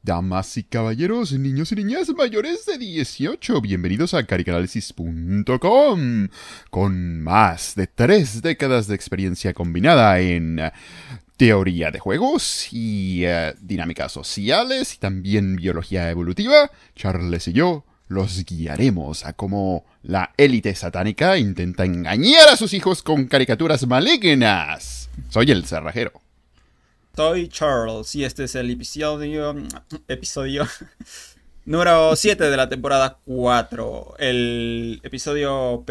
Damas y caballeros, niños y niñas mayores de 18, bienvenidos a Caricanalysis.com, con más de 3 décadas de experiencia combinada en teoría de juegos y dinámicas sociales y también biología evolutiva. Charles y yo los guiaremos a cómo la élite satánica intenta engañar a sus hijos con caricaturas malignas. Soy el cerrajero. Soy Charles y este es el episodio número 7 de la temporada 4. El episodio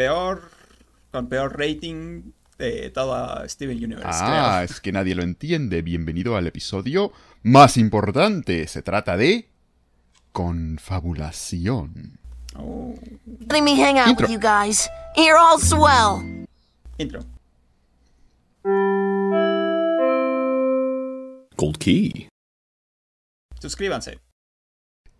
con peor rating de toda Steven Universe, creo. Es que nadie lo entiende. Bienvenido al episodio más importante. Se trata de confabulación. Oh. Letting me hang out Intro. with you guys. You're all swell. Intro. Gold Key. Suscríbanse.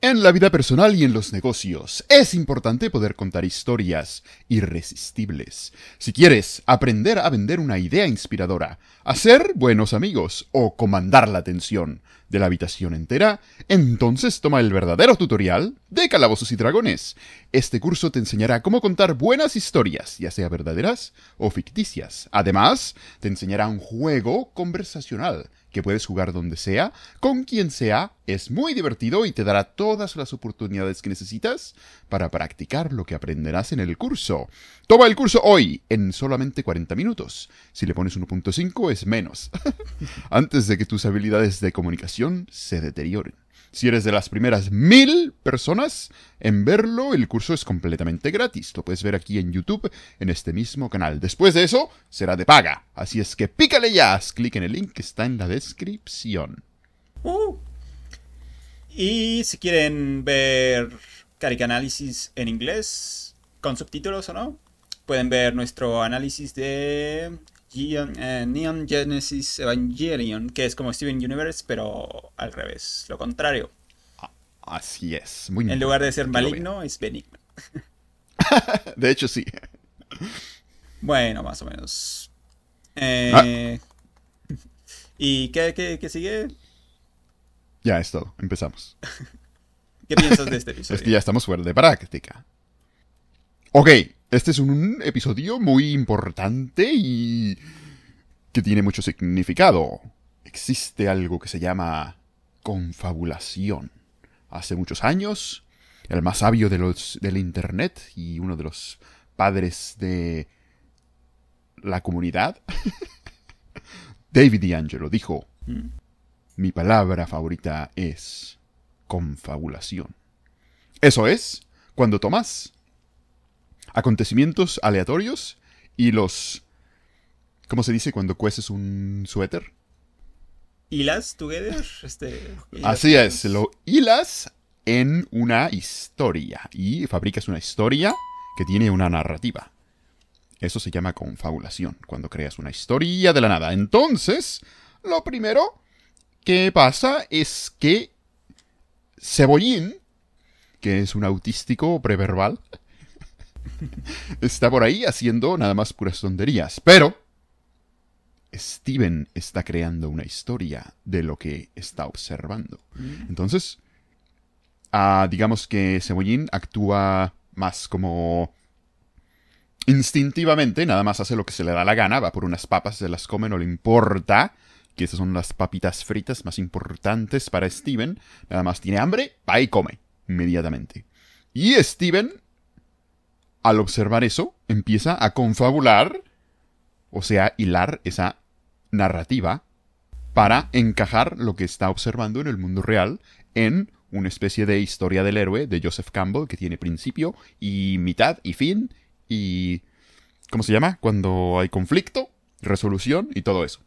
En la vida personal y en los negocios, es importante poder contar historias irresistibles. Si quieres aprender a vender una idea inspiradora, hacer buenos amigos o comandar la atención de la habitación entera, entonces toma el verdadero tutorial de Calabozos y Dragones. Este curso te enseñará cómo contar buenas historias, ya sea verdaderas o ficticias. Además, te enseñará un juego conversacional que puedes jugar donde sea, con quien sea, es muy divertido y te dará todas las oportunidades que necesitas para practicar lo que aprenderás en el curso. Toma el curso hoy, en solamente 40 minutos. Si le pones 1.5 es menos, antes de que tus habilidades de comunicación se deterioren. Si eres de las primeras 1000 personas en verlo, el curso es completamente gratis. Lo puedes ver aquí en YouTube, en este mismo canal. Después de eso, será de paga. Así es que pícale ya, haz clic en el link que está en la descripción. Y si quieren ver Caricanalysis en inglés, con subtítulos o no, pueden ver nuestro análisis de Neon Genesis Evangelion, que es como Steven Universe, pero al revés, lo contrario. Así es, muy En lugar de ser importante que lo maligno, es benigno. vean. De hecho, sí. Bueno, más o menos. ¿Y qué sigue? Ya es todo, empezamos. ¿Qué piensas de este episodio? Es que ya estamos fuera de práctica. Ok, este es un episodio muy importante y que tiene mucho significado. Existe algo que se llama confabulación. Hace muchos años, el más sabio del internet y uno de los padres de la comunidad, David D'Angelo, dijo: mi palabra favorita es confabulación. Eso es, cuando tomas acontecimientos aleatorios y los... ¿Cómo se dice cuando cueces un suéter? ¿Hilas together? Así es, lo hilas en una historia y fabricas una historia que tiene una narrativa. Eso se llama confabulación, cuando creas una historia de la nada. Entonces, lo primero que pasa es que Cebollín, que es un autístico preverbal, está por ahí haciendo nada más puras tonterías. Pero Steven está creando una historia de lo que está observando. Entonces, digamos que Cebollín actúa más como instintivamente, nada más hace lo que se le da la gana, va por unas papas, se las come, no le importa, que esas son las papitas fritas más importantes para Steven. Nada más tiene hambre, va y come inmediatamente. Y Steven, al observar eso, empieza a confabular, o sea, hilar esa narrativa para encajar lo que está observando en el mundo real en una especie de historia del héroe de Joseph Campbell que tiene principio y mitad y fin y... ¿cómo se llama? Cuando hay conflicto, resolución y todo eso.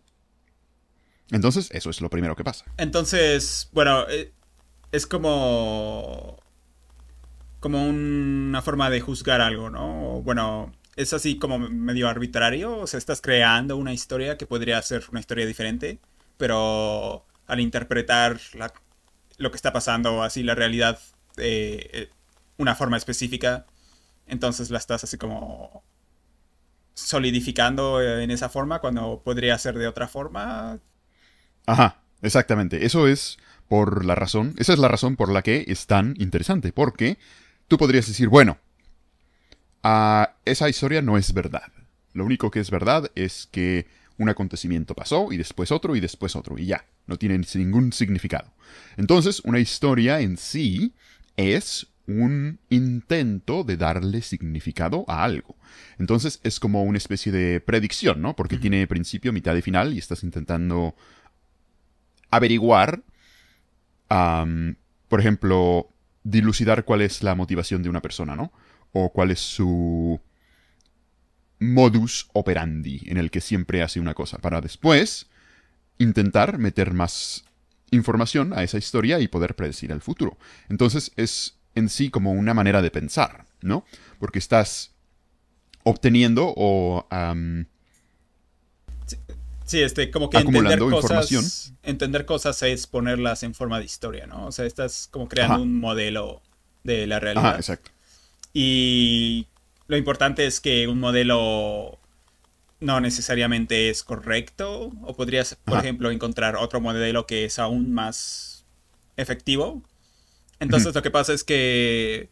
Entonces, eso es lo primero que pasa. Entonces, bueno, es como una forma de juzgar algo, ¿no? Bueno, es así como medio arbitrario. O sea, estás creando una historia que podría ser una historia diferente, pero al interpretar lo que está pasando, así la realidad, una forma específica, entonces la estás así como solidificando en esa forma cuando podría ser de otra forma. Ajá, exactamente. Eso es esa es la razón por la que es tan interesante, porque tú podrías decir, bueno, esa historia no es verdad. Lo único que es verdad es que un acontecimiento pasó y después otro y ya. No tiene ningún significado. Entonces, una historia en sí es un intento de darle significado a algo. Entonces, es como una especie de predicción, ¿no? Porque tiene principio, mitad y final y estás intentando averiguar, por ejemplo, dilucidar cuál es la motivación de una persona, ¿no? O cuál es su modus operandi en el que siempre hace una cosa, para después intentar meter más información a esa historia y poder predecir el futuro. Entonces es en sí como una manera de pensar, ¿no? Porque estás obteniendo o Sí, como que acumulando información. Entender cosas es ponerlas en forma de historia, ¿no? O sea, estás como creando un modelo de la realidad. Ajá, exacto. Y lo importante es que un modelo no necesariamente es correcto, o podrías, por ejemplo, encontrar otro modelo que es aún más efectivo. Entonces lo que pasa es que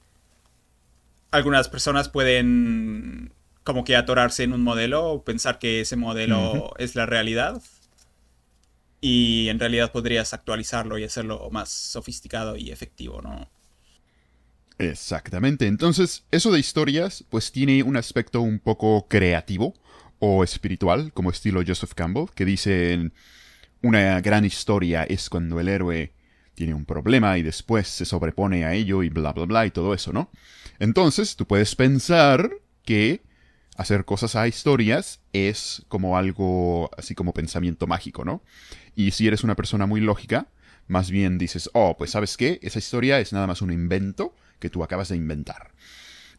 algunas personas pueden como que atorarse en un modelo o pensar que ese modelo es la realidad, y en realidad podrías actualizarlo y hacerlo más sofisticado y efectivo, ¿no? Exactamente. Entonces, eso de historias, pues tiene un aspecto un poco creativo o espiritual, como estilo Joseph Campbell, que dice: una gran historia es cuando el héroe tiene un problema y después se sobrepone a ello y bla bla bla y todo eso, ¿no? Entonces, tú puedes pensar que hacer cosas a historias es como algo así como pensamiento mágico, ¿no? Y si eres una persona muy lógica, más bien dices, oh, pues ¿sabes qué? Esa historia es nada más un invento que tú acabas de inventar.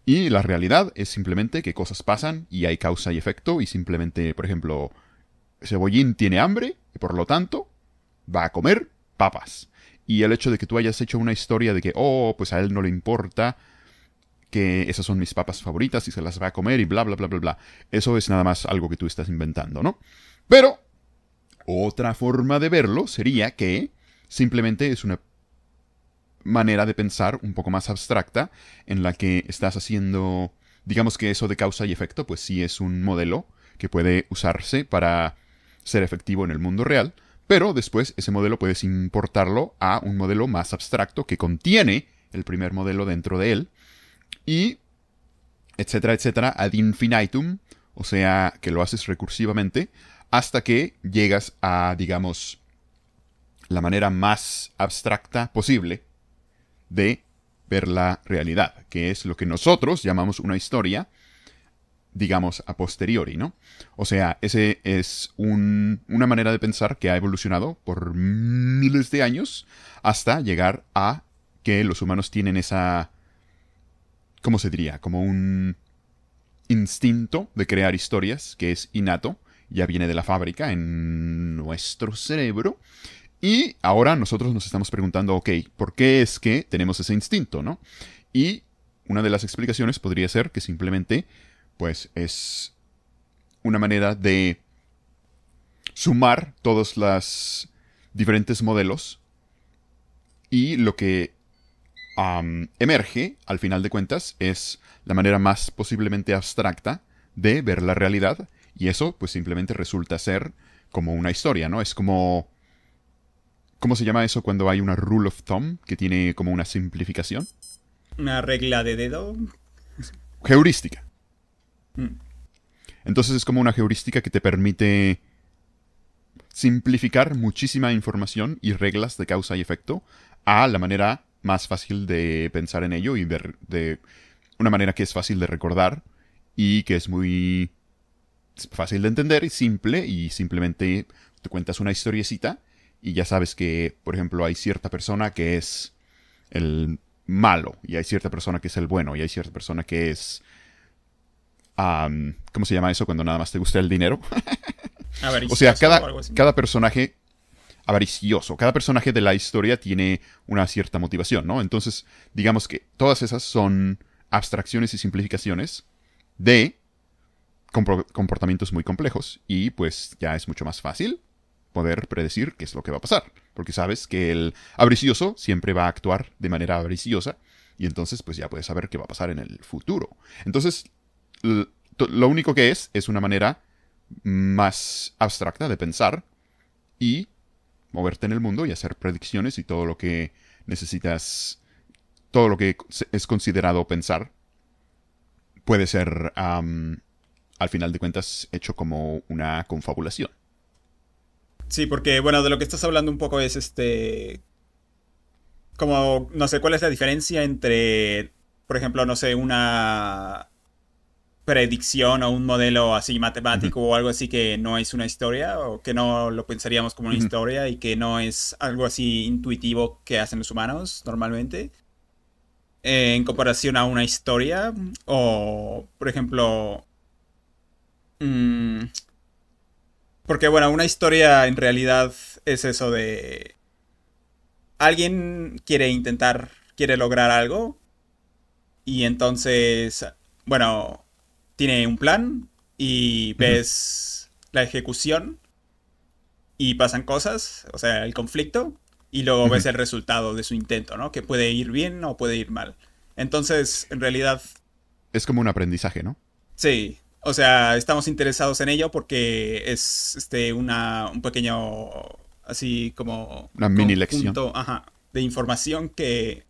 Y la realidad es simplemente que cosas pasan y hay causa y efecto, y simplemente, por ejemplo, Cebollín tiene hambre y por lo tanto va a comer papas. Y el hecho de que tú hayas hecho una historia de que, oh, pues a él no le importa que esas son mis papas favoritas y se las va a comer y bla bla bla bla bla, eso es nada más algo que tú estás inventando, ¿no? Pero otra forma de verlo sería que simplemente es una manera de pensar un poco más abstracta en la que estás haciendo, digamos que eso de causa y efecto, pues sí es un modelo que puede usarse para ser efectivo en el mundo real, pero después ese modelo puedes importarlo a un modelo más abstracto que contiene el primer modelo dentro de él, y etcétera, etcétera, ad infinitum, o sea, que lo haces recursivamente hasta que llegas a, digamos, la manera más abstracta posible de ver la realidad, que es lo que nosotros llamamos una historia, digamos, a posteriori, ¿no? O sea, ese es una manera de pensar que ha evolucionado por miles de años hasta llegar a que los humanos tienen esa, ¿cómo se diría? Como un instinto de crear historias que es innato, ya viene de la fábrica en nuestro cerebro. Y ahora nosotros nos estamos preguntando, ok, ¿por qué es que tenemos ese instinto, no? Y una de las explicaciones podría ser que simplemente, pues, es una manera de sumar todos los diferentes modelos, y lo que emerge, al final de cuentas, es la manera más posiblemente abstracta de ver la realidad, y eso, pues, simplemente resulta ser como una historia, ¿no? Es como, ¿cómo se llama eso cuando hay una rule of thumb que tiene como una simplificación? Una regla de dedo. Heurística. Entonces es como una heurística que te permite simplificar muchísima información y reglas de causa y efecto a la manera más fácil de pensar en ello, y de una manera que es fácil de recordar y que es muy fácil de entender y simple, y simplemente te cuentas una historiecita y ya sabes que, por ejemplo, hay cierta persona que es el malo, y hay cierta persona que es el bueno, y hay cierta persona que es ¿cómo se llama eso cuando nada más te gusta el dinero? O sea, cada personaje avaricioso, cada personaje de la historia tiene una cierta motivación, ¿no? Entonces, digamos que todas esas son abstracciones y simplificaciones de comportamientos muy complejos, y pues ya es mucho más fácil poder predecir qué es lo que va a pasar. porque sabes que el avaricioso siempre va a actuar de manera avariciosa, y entonces pues ya puedes saber qué va a pasar en el futuro. Entonces, lo único que es una manera más abstracta de pensar y moverte en el mundo y hacer predicciones y todo lo que necesitas, todo lo que es considerado pensar, puede ser, al final de cuentas, hecho como una confabulación. Sí, porque, bueno, de lo que estás hablando un poco es como, no sé, ¿cuál es la diferencia entre, por ejemplo, no sé, una predicción o un modelo así matemático o algo así que no es una historia o que no lo pensaríamos como una historia y que no es algo así intuitivo que hacen los humanos normalmente en comparación a una historia o, por ejemplo, porque bueno, una historia en realidad es eso de alguien quiere lograr algo y entonces, bueno, tiene un plan y ves la ejecución y pasan cosas, o sea, el conflicto, y luego ves el resultado de su intento, ¿no? Que puede ir bien o puede ir mal. Entonces, en realidad... Es como un aprendizaje, ¿no? Sí, o sea, estamos interesados en ello porque es un pequeño, así como... Una mini lección. Ajá, de información que...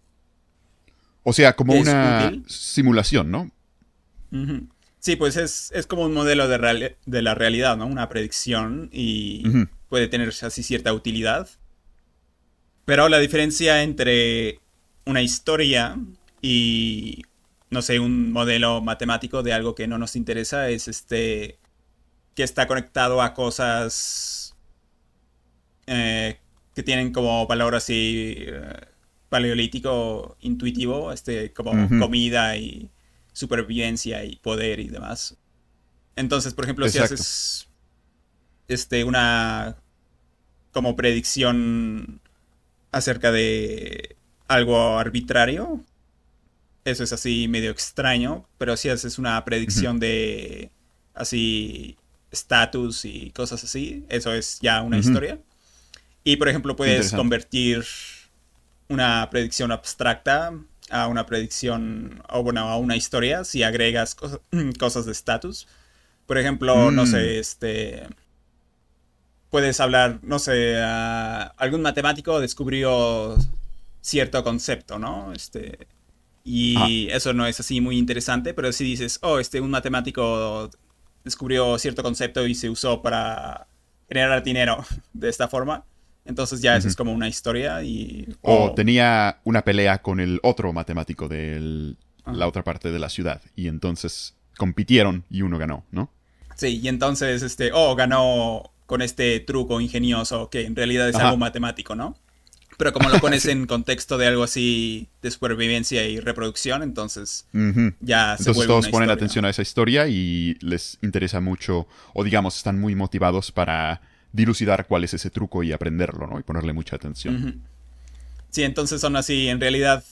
O sea, como una útil. Simulación, ¿no? Sí, pues es como un modelo de la realidad, ¿no? Una predicción y puede tener así cierta utilidad. Pero la diferencia entre una historia y, no sé, un modelo matemático de algo que no nos interesa es que está conectado a cosas que tienen como valor así paleolítico, intuitivo, como comida y supervivencia y poder y demás. Entonces, por ejemplo, Exacto. si haces una como predicción acerca de algo arbitrario, eso es así medio extraño, pero si haces una predicción de así estatus y cosas así, eso es ya una historia. Y por ejemplo, puedes convertir una predicción abstracta a una predicción, o bueno, a una historia si agregas cosas de estatus. Por ejemplo, no sé, puedes hablar, no sé, algún matemático descubrió cierto concepto, ¿no? Y eso no es así muy interesante, pero si dices, un matemático descubrió cierto concepto y se usó para generar dinero de esta forma, entonces ya eso es como una historia y... O tenía una pelea con el otro matemático de la otra parte de la ciudad y entonces compitieron y uno ganó, ¿no? Sí, y entonces, ganó con este truco ingenioso que en realidad es algo matemático, ¿no? Pero como lo pones en contexto de algo así de supervivencia y reproducción, entonces ya se entonces vuelve todos una ponen historia, atención ¿no? a esa historia y les interesa mucho, o digamos, están muy motivados para dilucidar cuál es ese truco y aprenderlo, ¿no? Y ponerle mucha atención. Sí, entonces son así, en realidad,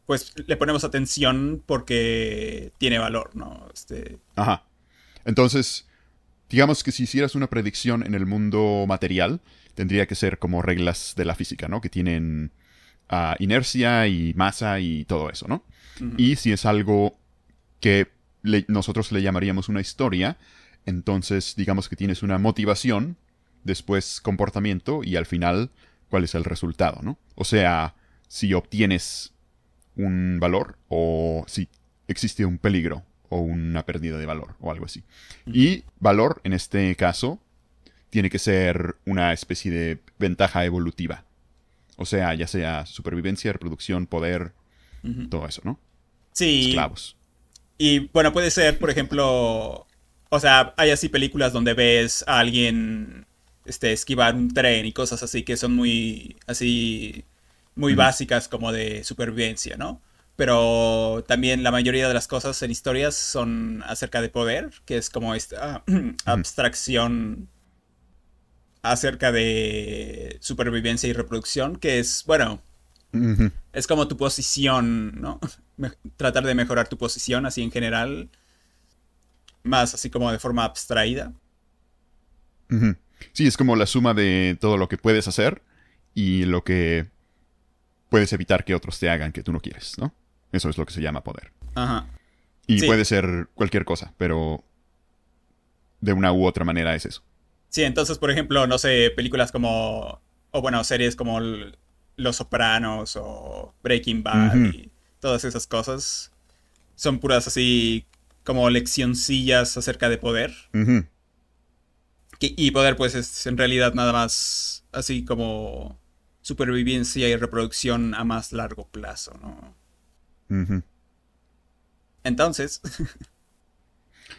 pues le ponemos atención porque tiene valor, ¿no? Ajá. Entonces, digamos que si hicieras una predicción en el mundo material, tendría que ser como reglas de la física, ¿no? Que tienen inercia y masa y todo eso, ¿no? Y si es algo que nosotros le llamaríamos una historia, entonces digamos que tienes una motivación, después comportamiento y al final cuál es el resultado, ¿no? O sea, si obtienes un valor o si existe un peligro o una pérdida de valor o algo así. Y valor, en este caso, tiene que ser una especie de ventaja evolutiva. O sea, ya sea supervivencia, reproducción, poder, todo eso, ¿no? Sí. Esclavos. Y bueno, puede ser, por ejemplo, o sea, hay así películas donde ves a alguien esquivar un tren y cosas así que son muy, así, muy básicas como de supervivencia, ¿no? Pero también la mayoría de las cosas en historias son acerca de poder, que es como esta abstracción acerca de supervivencia y reproducción, que es, bueno, es como tu posición, ¿no? Tratar de mejorar tu posición así en general, más así como de forma abstraída. Sí, es como la suma de todo lo que puedes hacer y lo que puedes evitar que otros te hagan que tú no quieres, ¿no? Eso es lo que se llama poder. Ajá. Y Sí. puede ser cualquier cosa, pero de una u otra manera es eso. Sí, entonces, por ejemplo, no sé, películas como, o bueno, series como Los Sopranos o Breaking Bad Ujú, y todas esas cosas son puras así como leccioncillas acerca de poder. ujú. Y poder pues es en realidad nada más así como supervivencia y reproducción a más largo plazo, ¿no? Ujú. Entonces,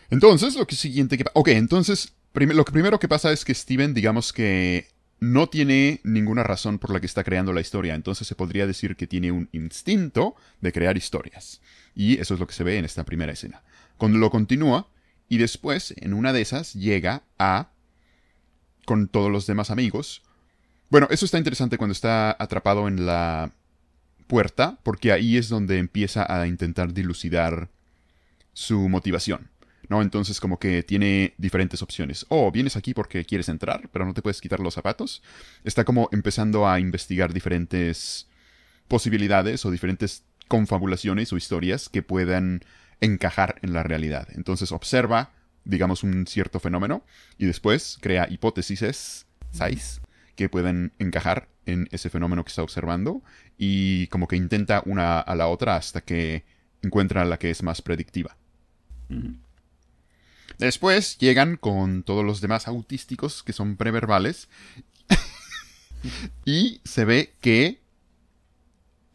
Entonces, lo que siguiente que Ok, entonces, lo que primero que pasa es que Steven, digamos que no tiene ninguna razón por la que está creando la historia. Entonces se podría decir que tiene un instinto de crear historias. Y eso es lo que se ve en esta primera escena. Cuando lo continúa, y después, en una de esas, llega a con todos los demás amigos. Bueno, eso está interesante cuando está atrapado en la puerta, porque ahí es donde empieza a intentar dilucidar su motivación, ¿no? Entonces como que tiene diferentes opciones. Oh, vienes aquí porque quieres entrar, pero no te puedes quitar los zapatos. Está como empezando a investigar diferentes posibilidades o diferentes confabulaciones o historias que puedan encajar en la realidad. Entonces observa, digamos, un cierto fenómeno y después crea hipótesis, ¿sabes?, que pueden encajar en ese fenómeno que está observando y como que intenta una a la otra hasta que encuentra la que es más predictiva. Después llegan con todos los demás autísticos que son preverbales y se ve que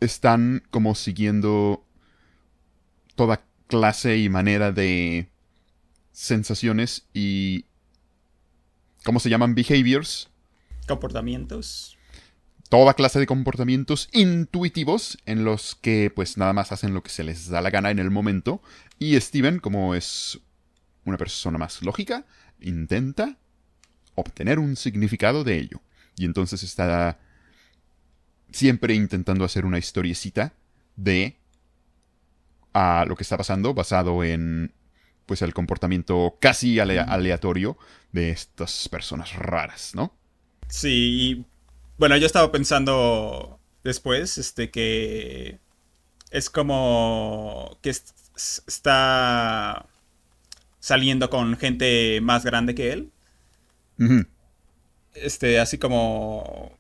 están como siguiendo toda clase y manera de sensaciones y ¿cómo se llaman? Behaviors. comportamientos. Toda clase de comportamientos intuitivos en los que pues nada más hacen lo que se les da la gana en el momento. Y Steven, como es una persona más lógica, intenta obtener un significado de ello. Y entonces está siempre intentando hacer una historiecita de lo que está pasando, basado en pues el comportamiento casi aleatorio de estas personas raras, ¿no? Sí, y bueno, yo estaba pensando después, que es como que está saliendo con gente más grande que él. Ujú. Así como,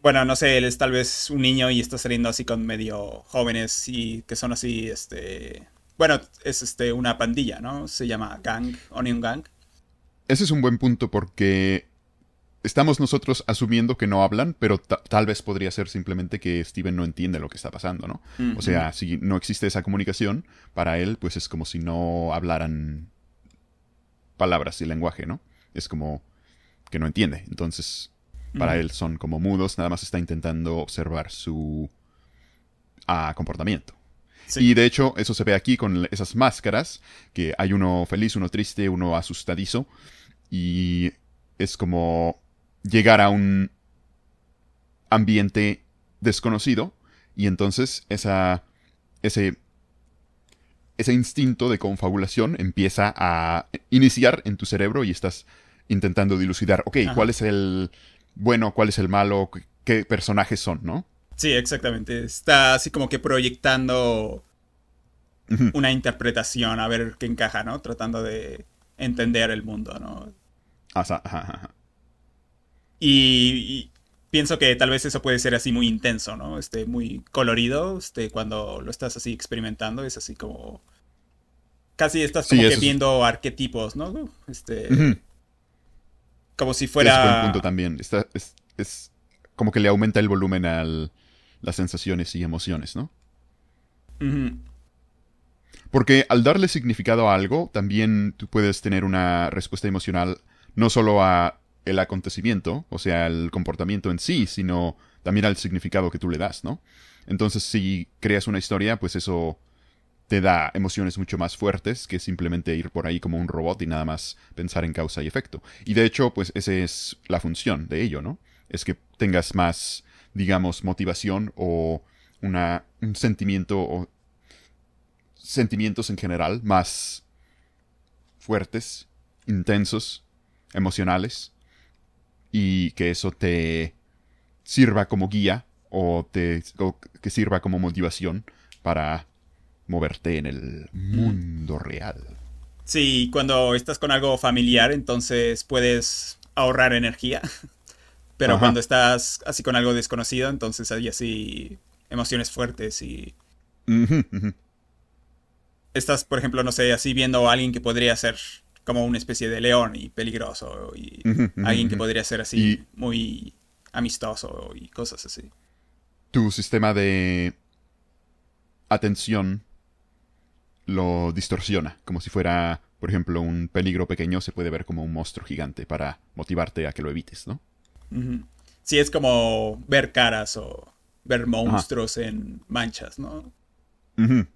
bueno, no sé, él es tal vez un niño y está saliendo así con medio jóvenes y que son así, bueno, es una pandilla, ¿no? Se llama Gang, Onion Gang. Ese es un buen punto porque estamos nosotros asumiendo que no hablan, pero tal vez podría ser simplemente que Steven no entiende lo que está pasando, ¿no? O Ujú. sea, si no existe esa comunicación, para él, pues es como si no hablaran palabras y lenguaje, ¿no? Es como que no entiende. Entonces, para Ujú. él son como mudos, nada más está intentando observar su comportamiento. Sí. Y de hecho, eso se ve aquí con esas máscaras, que hay uno feliz, uno triste, uno asustadizo, y es como llegar a un ambiente desconocido y entonces ese, ese instinto de confabulación empieza a iniciar en tu cerebro y estás intentando dilucidar, ok, ¿cuál Ajá. es el bueno, cuál es el malo, qué personajes son, ¿no? Sí, exactamente. Está así como que proyectando Ujú. una interpretación a ver qué encaja, ¿no? Tratando de entender el mundo, ¿no? Ajá, ajá, ajá. Y pienso que tal vez eso puede ser así muy intenso, ¿no? Muy colorido, cuando lo estás así experimentando, es así como casi estás Sí, como que eso es, viendo arquetipos, ¿no? ujú. Como si Sí, es buen punto fuera... también. Es como que le aumenta el volumen a las sensaciones y emociones, ¿no? Ujú. Porque al darle significado a algo, también tú puedes tener una respuesta emocional no solo a el acontecimiento, o sea, el comportamiento en sí, sino también al significado que tú le das, ¿no? Entonces, si creas una historia, pues eso te da emociones mucho más fuertes que simplemente ir por ahí como un robot y nada más pensar en causa y efecto. Y de hecho, pues esa es la función de ello, ¿no? Es que tengas más, digamos, motivación o un sentimiento o sentimientos en general más fuertes, intensos, emocionales, y que eso te sirva como guía o que sirva como motivación para moverte en el mundo real. Sí, cuando estás con algo familiar, entonces puedes ahorrar energía. Pero Ajá. cuando estás así con algo desconocido, entonces hay así emociones fuertes y Ujú, ujú, estás, por ejemplo, no sé, así viendo a alguien que podría ser como una especie de león y peligroso y ujú, ujú, alguien que ujú. podría ser Y así muy amistoso y cosas así. tu sistema de atención lo distorsiona, como si fuera, por ejemplo, un peligro pequeño se puede ver como un monstruo gigante para motivarte a que lo evites, ¿no? Ujú. Sí, es como ver caras o ver Ajá. monstruos en manchas, ¿no? Ujú.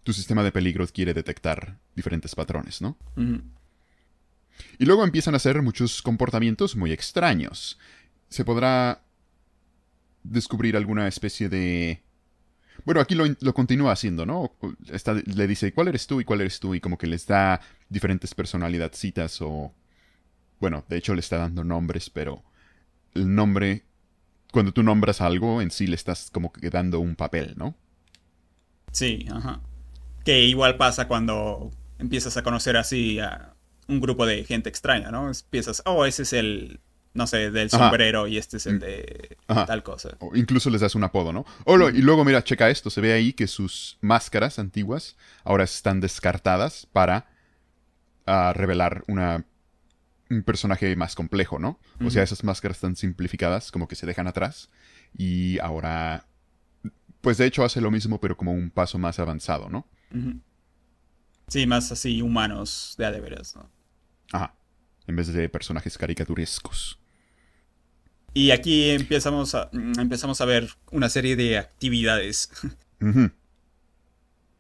Tu sistema de peligro quiere detectar diferentes patrones, ¿no? Ujú. Y luego empiezan a hacer muchos comportamientos muy extraños. Se podrá descubrir alguna especie de... Bueno, aquí lo continúa haciendo, ¿no? Le dice, ¿cuál eres tú y cuál eres tú? Y como que les da diferentes personalidadcitas o... Bueno, de hecho le está dando nombres, pero el nombre... Cuando tú nombras algo, en sí le estás como que dando un papel, ¿no? Sí, ajá. Que igual pasa cuando empiezas a conocer así a un grupo de gente extraña, ¿no? Empiezas, oh, ese es el, no sé, del Ajá. sombrero y este es el Mm, de Ajá. tal cosa. O incluso les das un apodo, ¿no? Y Ujú. luego, mira, checa esto. Se ve ahí que sus máscaras antiguas ahora están descartadas para revelar un personaje más complejo, ¿no? O sea, Ujú. esas máscaras tan simplificadas como que se dejan atrás. Y ahora, pues de hecho hace lo mismo, pero como un paso más avanzado, ¿no? Ujú. Sí, más así humanos de a de veras, ¿no? Ajá. En vez de personajes caricaturescos. Y aquí empezamos a ver una serie de actividades. Ujú.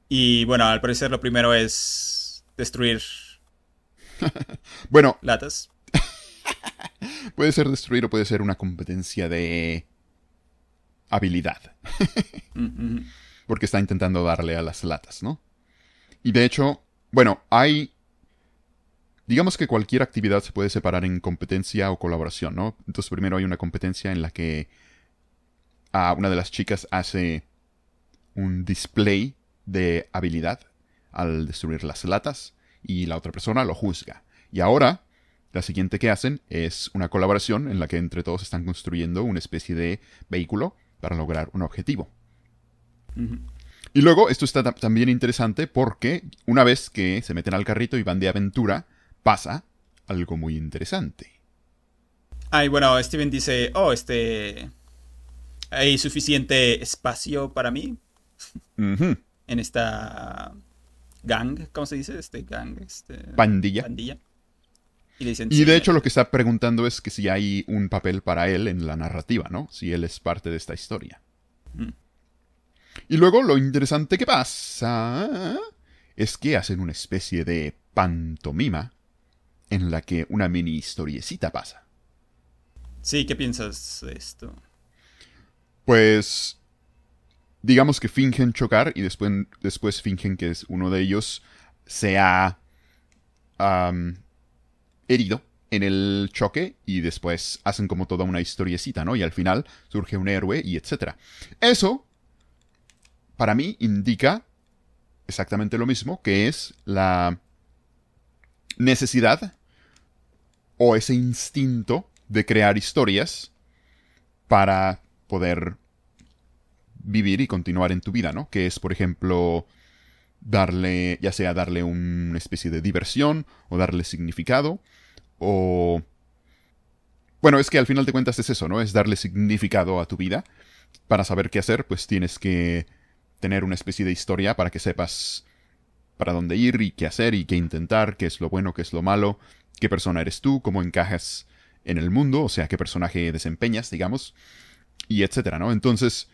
Y bueno, al parecer lo primero es destruir Bueno, latas. puede ser destruir o puede ser una competencia de habilidad. Ujú. Porque está intentando darle a las latas, ¿no? Y de hecho, bueno, hay... Digamos que cualquier actividad se puede separar en competencia o colaboración, ¿no? Entonces primero hay una competencia en la que una de las chicas hace un display de habilidad al destruir las latas y la otra persona lo juzga. Y ahora, la siguiente que hacen es una colaboración en la que entre todos están construyendo una especie de vehículo para lograr un objetivo. Ujú. Y luego, esto está también interesante porque una vez que se meten al carrito y van de aventura, pasa algo muy interesante. Ah, y bueno, Steven dice, oh, hay suficiente espacio para mí Ujú. en esta gang, ¿cómo se dice? Pandilla. Pandilla. Y le dicen, Y de sí, hecho lo que está preguntando es que si hay un papel para él en la narrativa, ¿no? Si él es parte de esta historia. Mm. Y luego lo interesante que pasa es que hacen una especie de pantomima en la que una mini historiecita pasa. Sí, ¿qué piensas de esto? Pues digamos que fingen chocar y después fingen que es uno de ellos se ha am, herido en el choque y después hacen como toda una historiecita, ¿no? Y al final surge un héroe y etcétera. Eso, para mí, indica exactamente lo mismo, que es la necesidad o ese instinto de crear historias para poder vivir y continuar en tu vida, ¿no? Que es, por ejemplo, darle, ya sea darle una especie de diversión o darle significado o... Bueno, es que al final de cuentas es eso, ¿no? Es darle significado a tu vida. Para saber qué hacer, pues tienes que tener una especie de historia para que sepas para dónde ir y qué hacer y qué intentar, qué es lo bueno, qué es lo malo, qué persona eres tú, cómo encajas en el mundo, o sea, qué personaje desempeñas, digamos, y etcétera, ¿no? Entonces,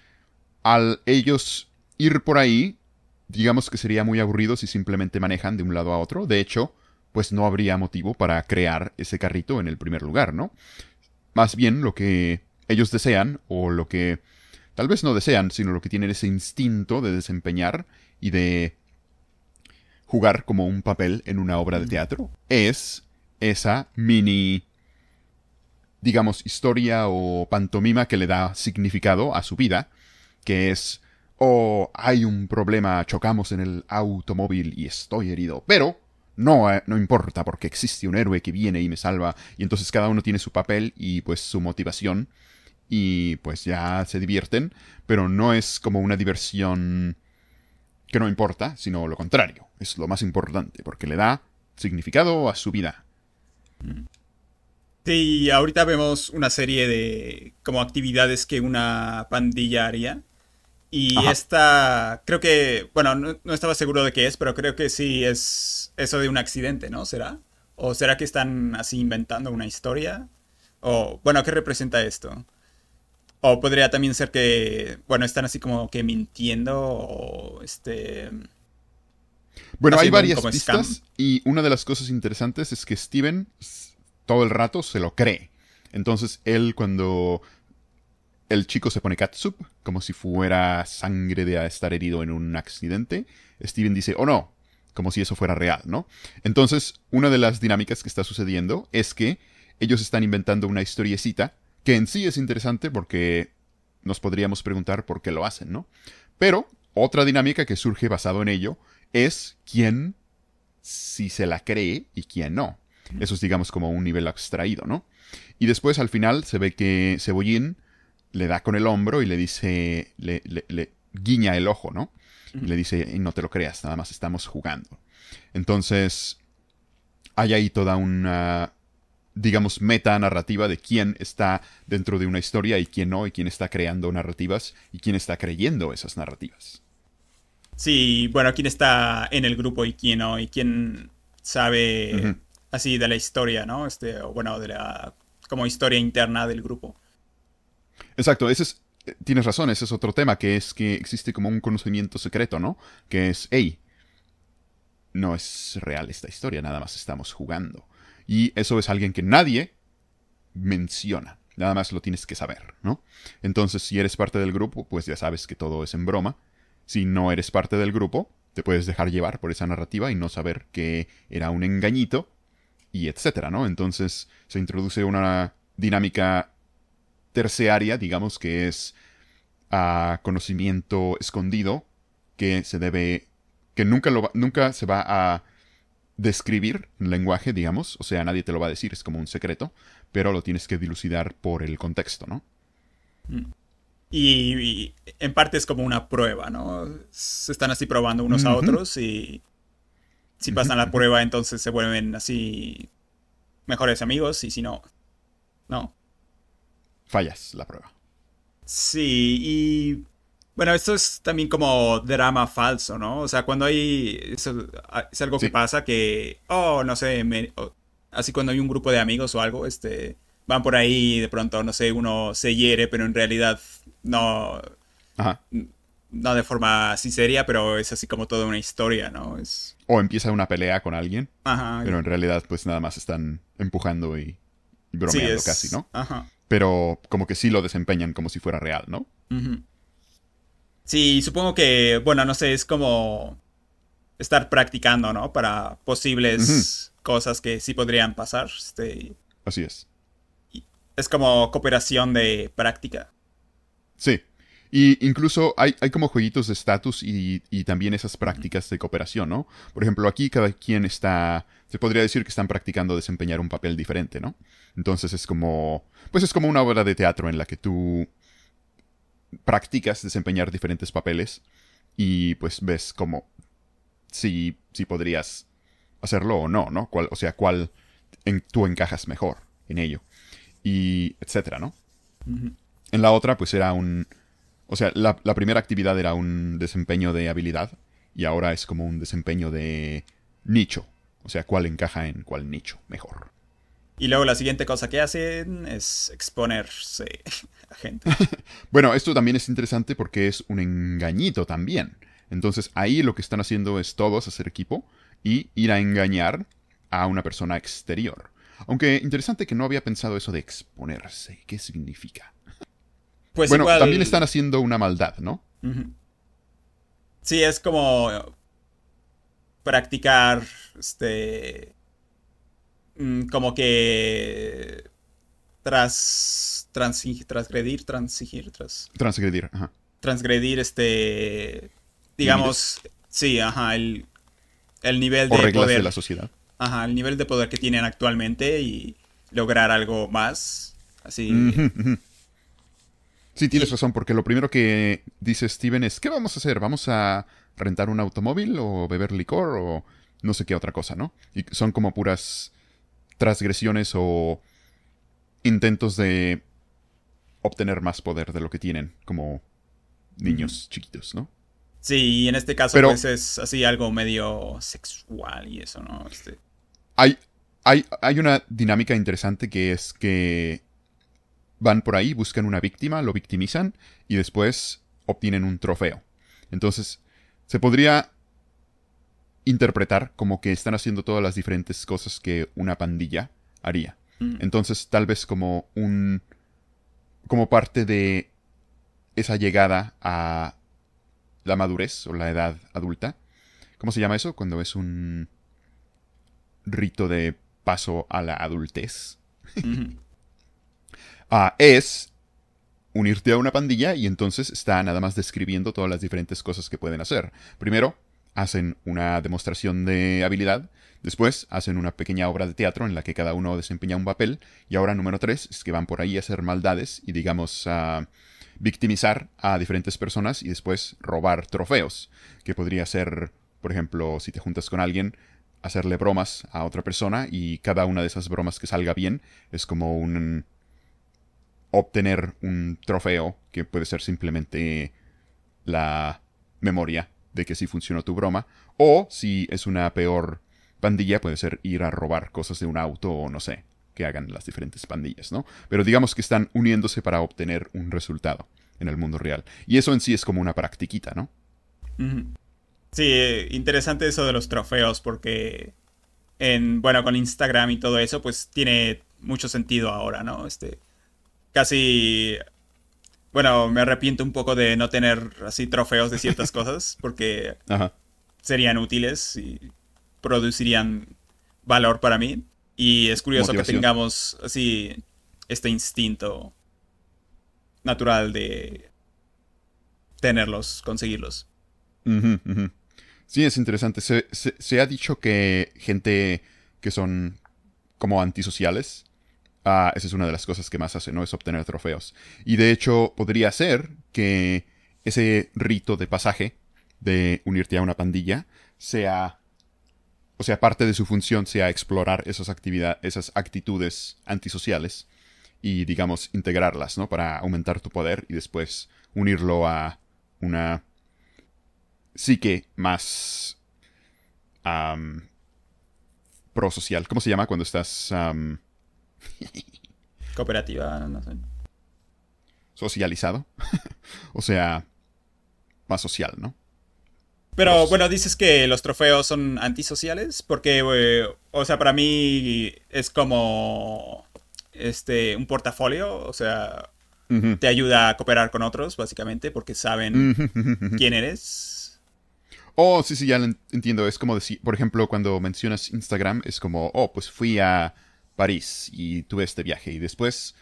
al ellos ir por ahí, digamos que sería muy aburrido si simplemente manejan de un lado a otro. De hecho, pues no habría motivo para crear ese carrito en el primer lugar, ¿no? Más bien lo que ellos desean, o lo que tal vez no desean, sino lo que tienen ese instinto de desempeñar y de jugar como un papel en una obra de teatro, es esa mini digamos, historia o pantomima que le da significado a su vida, que es, oh, hay un problema, chocamos en el automóvil y estoy herido, pero no importa porque existe un héroe que viene y me salva, y entonces cada uno tiene su papel y pues su motivación, y pues ya se divierten, pero no es como una diversión que no importa, sino lo contrario, es lo más importante, porque le da significado a su vida. Sí, ahorita vemos una serie de como actividades que una pandilla haría. Y Ajá. esta, creo que, bueno, no estaba seguro de qué es, pero creo que sí es eso de un accidente, ¿no? ¿Será? ¿O será que están así inventando una historia? O, bueno, ¿qué representa esto? O podría también ser que, bueno, están así como que mintiendo o, Bueno, hay haciendo un varias como scam. pistas y una de las cosas interesantes es que Steven todo el rato se lo cree. Entonces él cuando el chico se pone catsup, como si fuera sangre de estar herido en un accidente, Steven dice, oh no, como si eso fuera real, ¿no? Entonces, una de las dinámicas que está sucediendo es que ellos están inventando una historiecita que en sí es interesante porque nos podríamos preguntar por qué lo hacen, ¿no? Pero otra dinámica que surge basado en ello es quién si se la cree y quién no. Eso es, digamos, como un nivel abstraído, ¿no? Y después, al final, se ve que Cebollín le da con el hombro y le dice, le guiña el ojo, ¿no? Y le dice, no te lo creas, nada más estamos jugando. Entonces, hay ahí toda una, digamos, meta narrativa de quién está dentro de una historia y quién no, y quién está creando narrativas y quién está creyendo esas narrativas. Sí, bueno, quién está en el grupo y quién no, y quién sabe Ujú. así de la historia, ¿no? O bueno, de la como historia interna del grupo. Exacto, ese es, tienes razón, ese es otro tema, que es que existe como un conocimiento secreto, ¿no? Que es, hey, no es real esta historia, nada más estamos jugando. Y eso es alguien que nadie menciona, nada más lo tienes que saber, ¿no? Entonces, si eres parte del grupo, pues ya sabes que todo es en broma. Si no eres parte del grupo, te puedes dejar llevar por esa narrativa y no saber que era un engañito, y etcétera, ¿no? Entonces se introduce una dinámica terciaria, digamos, que es conocimiento escondido que se debe, que nunca se va a describir en lenguaje, digamos, o sea, nadie te lo va a decir, es como un secreto, pero lo tienes que dilucidar por el contexto, ¿no? Y en parte es como una prueba, ¿no? Se están así probando unos a Ujú, otros y si ujú, pasan la ujú. prueba entonces se vuelven así mejores amigos y si no, no. Fallas la prueba. Sí, y bueno, esto es también como drama falso, ¿no? O sea, cuando hay, eso, es algo que Sí, pasa que, oh, no sé, así cuando hay un grupo de amigos o algo, van por ahí y de pronto, no sé, uno se hiere, pero en realidad no, ajá. no de forma así seria, pero es así como toda una historia, ¿no? O empieza una pelea con alguien, Ajá, pero en realidad pues nada más están empujando y sí, bromeando casi, ¿no? ajá. Pero como que sí lo desempeñan como si fuera real, ¿no? Ujú. Sí, supongo que, bueno, no sé, es como estar practicando, ¿no? Para Ujú, posibles cosas que sí podrían pasar. así es. Y es como cooperación de práctica. Sí. Y incluso hay como jueguitos de estatus y también esas prácticas de cooperación, ¿no? Por ejemplo, aquí cada quien está, se podría decir que están practicando desempeñar un papel diferente, ¿no? Entonces es como, pues es como una obra de teatro en la que tú practicas desempeñar diferentes papeles y pues ves como si podrías hacerlo o no, ¿no? O sea, cuál tú encajas mejor en ello y etcétera, ¿no? Ujú. En la otra pues era un, o sea, la primera actividad era un desempeño de habilidad y ahora es como un desempeño de nicho, o sea, cuál encaja en cuál nicho mejor. Y luego la siguiente cosa que hacen es exponerse a gente. Bueno, esto también es interesante porque es un engañito también. Entonces ahí lo que están haciendo es todos hacer equipo y ir a engañar a una persona exterior. Aunque interesante que no había pensado eso de exponerse. ¿Qué significa? Pues Bueno, también igual, están haciendo una maldad, ¿no? ujú. Sí, es como practicar, como que Transgredir, ajá. transgredir digamos, Límites. sí, ajá, el nivel O de reglas de poder, la sociedad. ajá, el nivel de poder que tienen actualmente y lograr algo más, así. Ujú, ujú. Sí, tienes Y, razón, porque lo primero que dice Steven es, ¿qué vamos a hacer? ¿Vamos a rentar un automóvil o beber licor o no sé qué otra cosa, ¿no? Y son como puras transgresiones o intentos de obtener más poder de lo que tienen como ujú. niños chiquitos, ¿no? Sí, y en este caso, Pero pues es así algo medio sexual y eso, ¿no? hay, hay una dinámica interesante que es que van por ahí, buscan una víctima, lo victimizan y después obtienen un trofeo. Entonces, se podría interpretar como que están haciendo todas las diferentes cosas que una pandilla haría. Ujú, Entonces, tal vez como un como parte de esa llegada a la madurez o la edad adulta. ¿Cómo se llama eso? Cuando es un rito de paso a la adultez. ujú. Es unirte a una pandilla y entonces está nada más describiendo todas las diferentes cosas que pueden hacer. Primero, hacen una demostración de habilidad. Después, hacen una pequeña obra de teatro en la que cada uno desempeña un papel. Y ahora, número 3, es que van por ahí a hacer maldades y, digamos, a victimizar a diferentes personas y después robar trofeos. Que podría ser, por ejemplo, si te juntas con alguien, hacerle bromas a otra persona y cada una de esas bromas que salga bien es como un obtener un trofeo que puede ser simplemente la memoria de que sí funcionó tu broma. O si es una peor pandilla, puede ser ir a robar cosas de un auto o no sé, que hagan las diferentes pandillas, ¿no? Pero digamos que están uniéndose para obtener un resultado en el mundo real. Y eso en sí es como una practiquita, ¿no? Ujú. Sí, interesante eso de los trofeos porque bueno, con Instagram y todo eso, pues tiene mucho sentido ahora, ¿no? Casi, bueno, me arrepiento un poco de no tener así trofeos de ciertas cosas porque Ajá. serían útiles y producirían valor para mí. Y es curioso que Motivación. tengamos así este instinto natural de tenerlos, conseguirlos. Ujú, ujú. Sí, es interesante. Se ha dicho que gente que son como antisociales, esa es una de las cosas que más hace, ¿no? Es obtener trofeos. Y de hecho, podría ser que ese rito de pasaje de unirte a una pandilla sea, o sea, parte de su función sea explorar esas actividades, esas actitudes antisociales y, digamos, integrarlas, ¿no? Para aumentar tu poder y después unirlo a una psique más am, prosocial. ¿Cómo se llama cuando estás Cooperativa, no sé. socializado? O sea, más social, ¿no? Pero Prosocial. bueno, dices que los trofeos son antisociales porque, o sea, para mí es como un portafolio, o sea, Ujú. te ayuda a cooperar con otros, básicamente, porque saben Ujú, ujú, ujú. quién eres. Oh, sí, sí, ya lo entiendo. Es como decir, por ejemplo, cuando mencionas Instagram, es como, oh, pues fui a París y tuve este viaje. Y después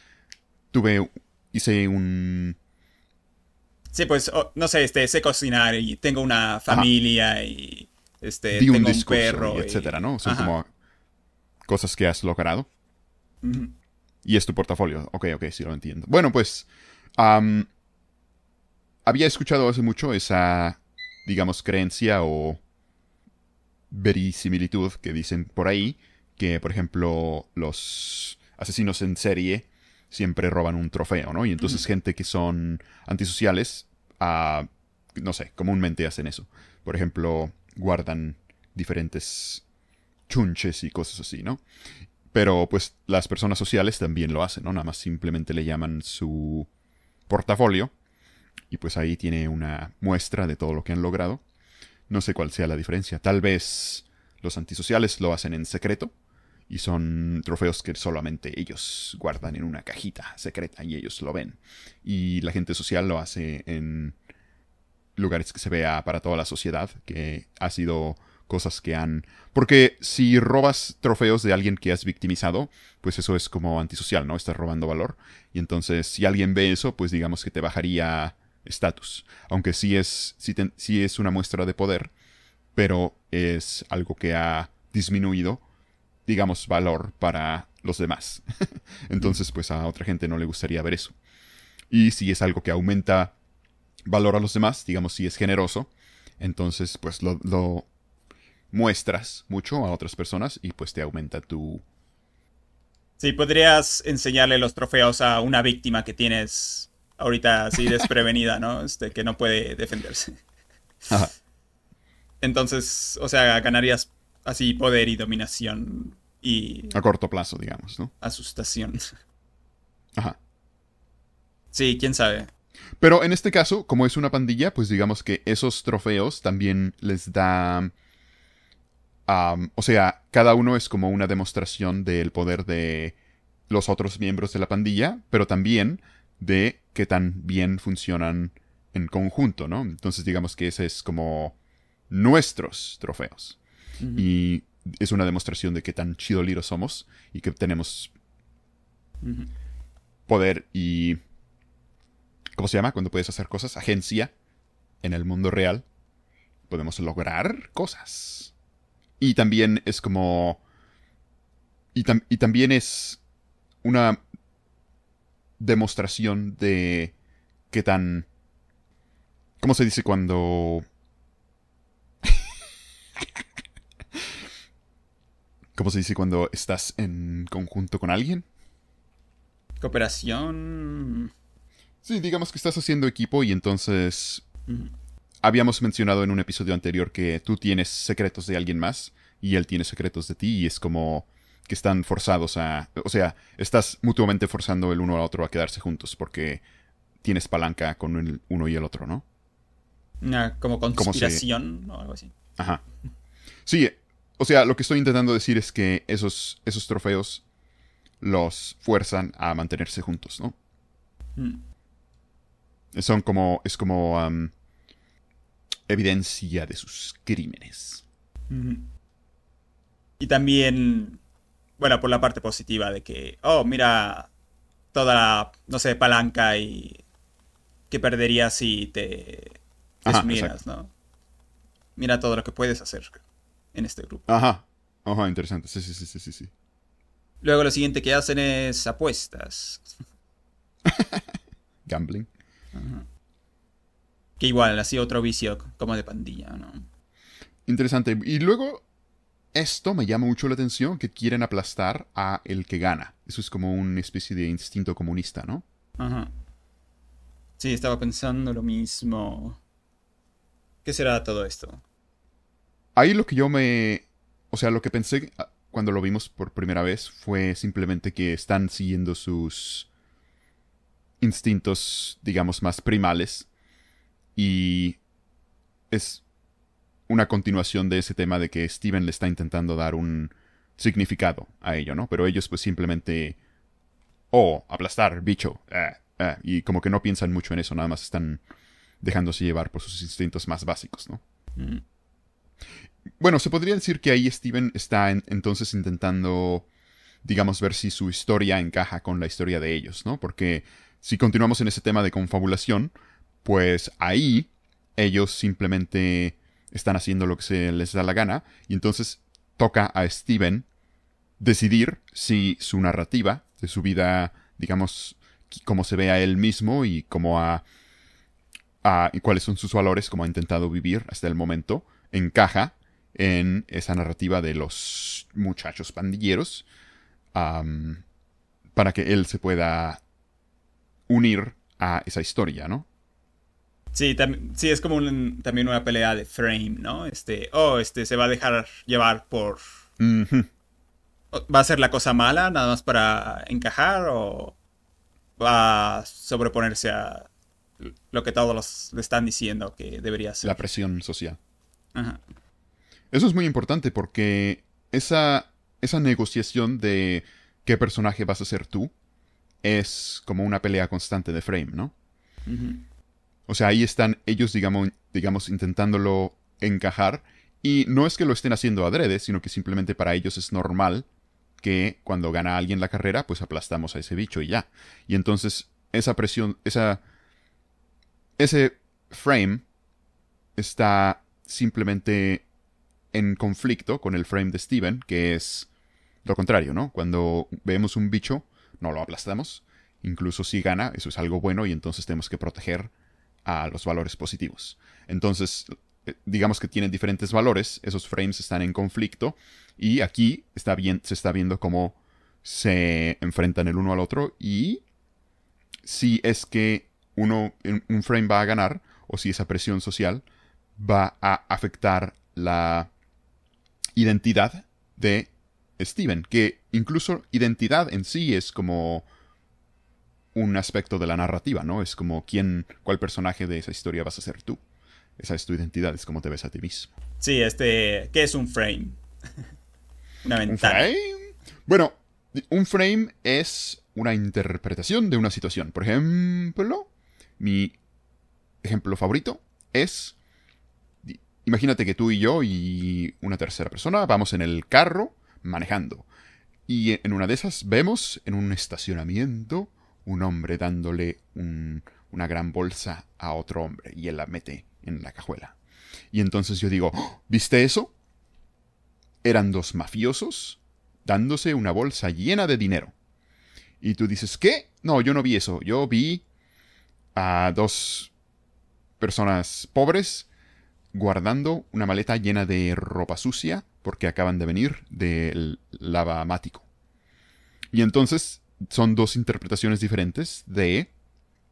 tuve, hice un... Sí, pues, no sé, sé cocinar y tengo una Ajá, familia y di un tengo un discurso y perro etcétera, y... ¿no? Son Ajá. como cosas que has logrado. Ujú. Y es tu portafolio. Ok, ok, sí lo entiendo. Bueno, pues am, había escuchado hace mucho esa, digamos, creencia o verisimilitud que dicen por ahí, que por ejemplo los asesinos en serie siempre roban un trofeo, ¿no? Y entonces Ujú. gente que son antisociales, no sé, comúnmente hacen eso. Por ejemplo, guardan diferentes chunches y cosas así, ¿no? Pero pues las personas sociales también lo hacen, ¿no? Nada más simplemente le llaman su portafolio y pues ahí tiene una muestra de todo lo que han logrado. No sé cuál sea la diferencia. Tal vez los antisociales lo hacen en secreto y son trofeos que solamente ellos guardan en una cajita secreta y ellos lo ven. Y la gente social lo hace en lugares que se vea para toda la sociedad, que ha sido cosas que han... Porque si robas trofeos de alguien que has victimizado, pues eso es como antisocial, ¿no? Estás robando valor. Y entonces, si alguien ve eso, pues digamos que te bajaría estatus. Aunque sí es una muestra de poder, pero es algo que ha disminuido, digamos, valor para los demás. Entonces, pues a otra gente no le gustaría ver eso. Y si es algo que aumenta valor a los demás, digamos, si es generoso, entonces, pues lo muestras mucho a otras personas y pues te aumenta tu... Sí, podrías enseñarle los trofeos a una víctima que tienes ahorita así desprevenida, ¿no? Que no puede defenderse. Ajá. Entonces, o sea, ganarías así poder y dominación y A corto plazo, digamos, ¿no? asustación. Ajá. Sí, quién sabe. Pero en este caso, como es una pandilla, pues digamos que esos trofeos también les da... o sea, cada uno es como una demostración del poder de los otros miembros de la pandilla, pero también de qué tan bien funcionan en conjunto, ¿no? Entonces digamos que ese es como nuestros trofeos. Y es una demostración de qué tan chidoliros somos y que tenemos poder y... ¿Cómo se llama? Cuando puedes hacer cosas. Agencia en el mundo real. Podemos lograr cosas. Y también es como... Y también es una demostración de qué tan... ¿Cómo se dice cuando... ¿Cómo se dice cuando estás en conjunto con alguien? Cooperación. Sí, digamos que estás haciendo equipo y entonces... Habíamos mencionado en un episodio anterior que tú tienes secretos de alguien más y él tiene secretos de ti y es como que están forzados a... O sea, estás mutuamente forzando el uno al otro a quedarse juntos porque tienes palanca con el uno y el otro, ¿no? Una como conspiración o algo así. Ajá. Sí, o sea, lo que estoy intentando decir es que esos trofeos los fuerzan a mantenerse juntos, ¿no? Es como evidencia de sus crímenes. Y también, bueno, por la parte positiva de que, oh, mira toda la, no sé, palanca y que perderías si te desunieras, ¿no? Mira todo lo que puedes hacer en este grupo. Ajá, interesante. Sí. Luego lo siguiente que hacen es apuestas. Gambling. Que igual, así otro vicio como de pandilla, ¿no? Interesante. Y luego, esto me llama mucho la atención, que quieren aplastar a el que gana. Eso es como una especie de instinto comunista, ¿no? Ajá. Sí, estaba pensando lo mismo. ¿Qué será todo esto? Ahí lo que o sea, lo que pensé cuando lo vimos por primera vez fue simplemente que están siguiendo sus instintos, digamos, más primales. Y es una continuación de ese tema de que Steven le está intentando dar un significado a ello, ¿no? Pero ellos pues simplemente... Oh, aplastar, bicho. Y como que no piensan mucho en eso, nada más están dejándose llevar por sus instintos más básicos, ¿no? Bueno, se podría decir que ahí Steven está entonces intentando, digamos, ver si su historia encaja con la historia de ellos, ¿no? Porque si continuamos en ese tema de confabulación, pues ahí ellos simplemente están haciendo lo que se les da la gana y entonces toca a Steven decidir si su narrativa de su vida, digamos, cómo se ve a él mismo y y cuáles son sus valores, cómo ha intentado vivir hasta el momento, encaja en esa narrativa de los muchachos pandilleros, para que él se pueda unir a esa historia, ¿no? Sí, sí, es como también una pelea de frame, ¿no? Se va a dejar llevar por... ¿Va a ser la cosa mala nada más para encajar o va a sobreponerse a lo que todos le están diciendo que debería ser? La presión social. Ajá. Eso es muy importante porque esa negociación de qué personaje vas a ser tú es como una pelea constante de frame, ¿no? O sea, ahí están ellos, digamos, intentándolo encajar Y no es que lo estén haciendo adrede, sino que simplemente para ellos es normal que cuando gana alguien la carrera, pues aplastamos a ese bicho y ya. Y entonces esa presión, ese frame está simplemente en conflicto con el frame de Steven, que es lo contrario, ¿no? Cuando vemos un bicho, no lo aplastamos. Incluso si gana, eso es algo bueno y entonces tenemos que proteger a los valores positivos. Entonces, digamos que tienen diferentes valores, esos frames están en conflicto y aquí se está viendo cómo se enfrentan el uno al otro y si es que un frame va a ganar o si esa presión social va a afectar la identidad de Steven, que incluso identidad en sí es como un aspecto de la narrativa, ¿no? Es como cuál personaje de esa historia vas a ser tú. Esa es tu identidad, es como te ves a ti mismo. Sí, ¿qué es un frame? Una ventana. ¿Un frame? Bueno, un frame es una interpretación de una situación. Por ejemplo, mi ejemplo favorito es, imagínate que tú y yo y una tercera persona vamos en el carro manejando. Y en una de esas vemos en un estacionamiento un hombre dándole una gran bolsa a otro hombre y él la mete en la cajuela. Y entonces yo digo, "Oh, ¿viste eso? Eran dos mafiosos dándose una bolsa llena de dinero." Y tú dices, ¿qué? No, yo no vi eso. Yo vi a dos personas pobres guardando una maleta llena de ropa sucia porque acaban de venir del lavamático. Y entonces son dos interpretaciones diferentes de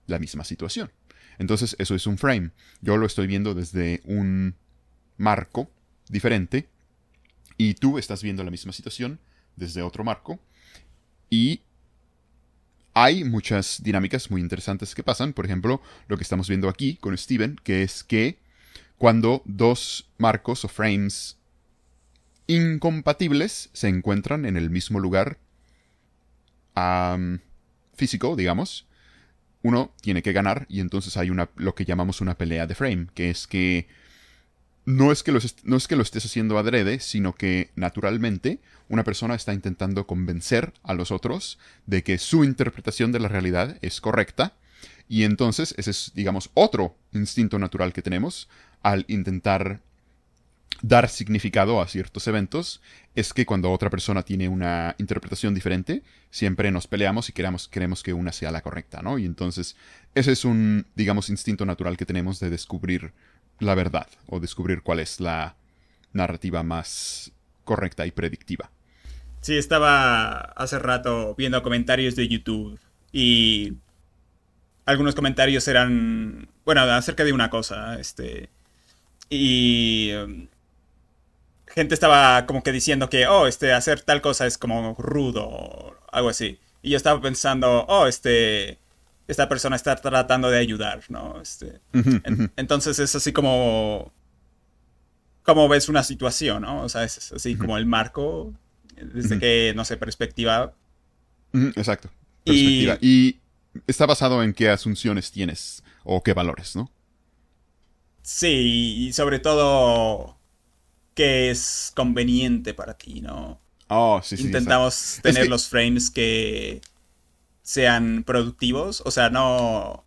la misma situación. Entonces eso es un frame. Yo lo estoy viendo desde un marco diferente y tú estás viendo la misma situación desde otro marco. Y hay muchas dinámicas muy interesantes que pasan. Por ejemplo, lo que estamos viendo aquí con Steven, que es que cuando dos marcos o frames incompatibles se encuentran en el mismo lugar físico, digamos, uno tiene que ganar y entonces hay lo que llamamos una pelea de frame, que es que no es que lo estés haciendo adrede, sino que naturalmente una persona está intentando convencer a los otros de que su interpretación de la realidad es correcta y entonces ese es, digamos, otro instinto natural que tenemos al intentar dar significado a ciertos eventos, es que cuando otra persona tiene una interpretación diferente, siempre nos peleamos y queremos que una sea la correcta, ¿no? Y entonces ese es un, digamos, instinto natural que tenemos de descubrir la verdad o descubrir cuál es la narrativa más correcta y predictiva. Sí, estaba hace rato viendo comentarios de YouTube y algunos comentarios eran, bueno, acerca de una cosa, y gente estaba como que diciendo que, hacer tal cosa es como rudo o algo así. Y yo estaba pensando, esta persona está tratando de ayudar, ¿no? Entonces es así como ves una situación, ¿no? O sea, es así como el marco, desde que, no sé, perspectiva. Exacto, perspectiva. Y está basado en qué asunciones tienes o qué valores, ¿no? Sí, y sobre todo que es conveniente para ti, ¿no? Oh, sí, Intentamos tener los frames que sean productivos, o sea, no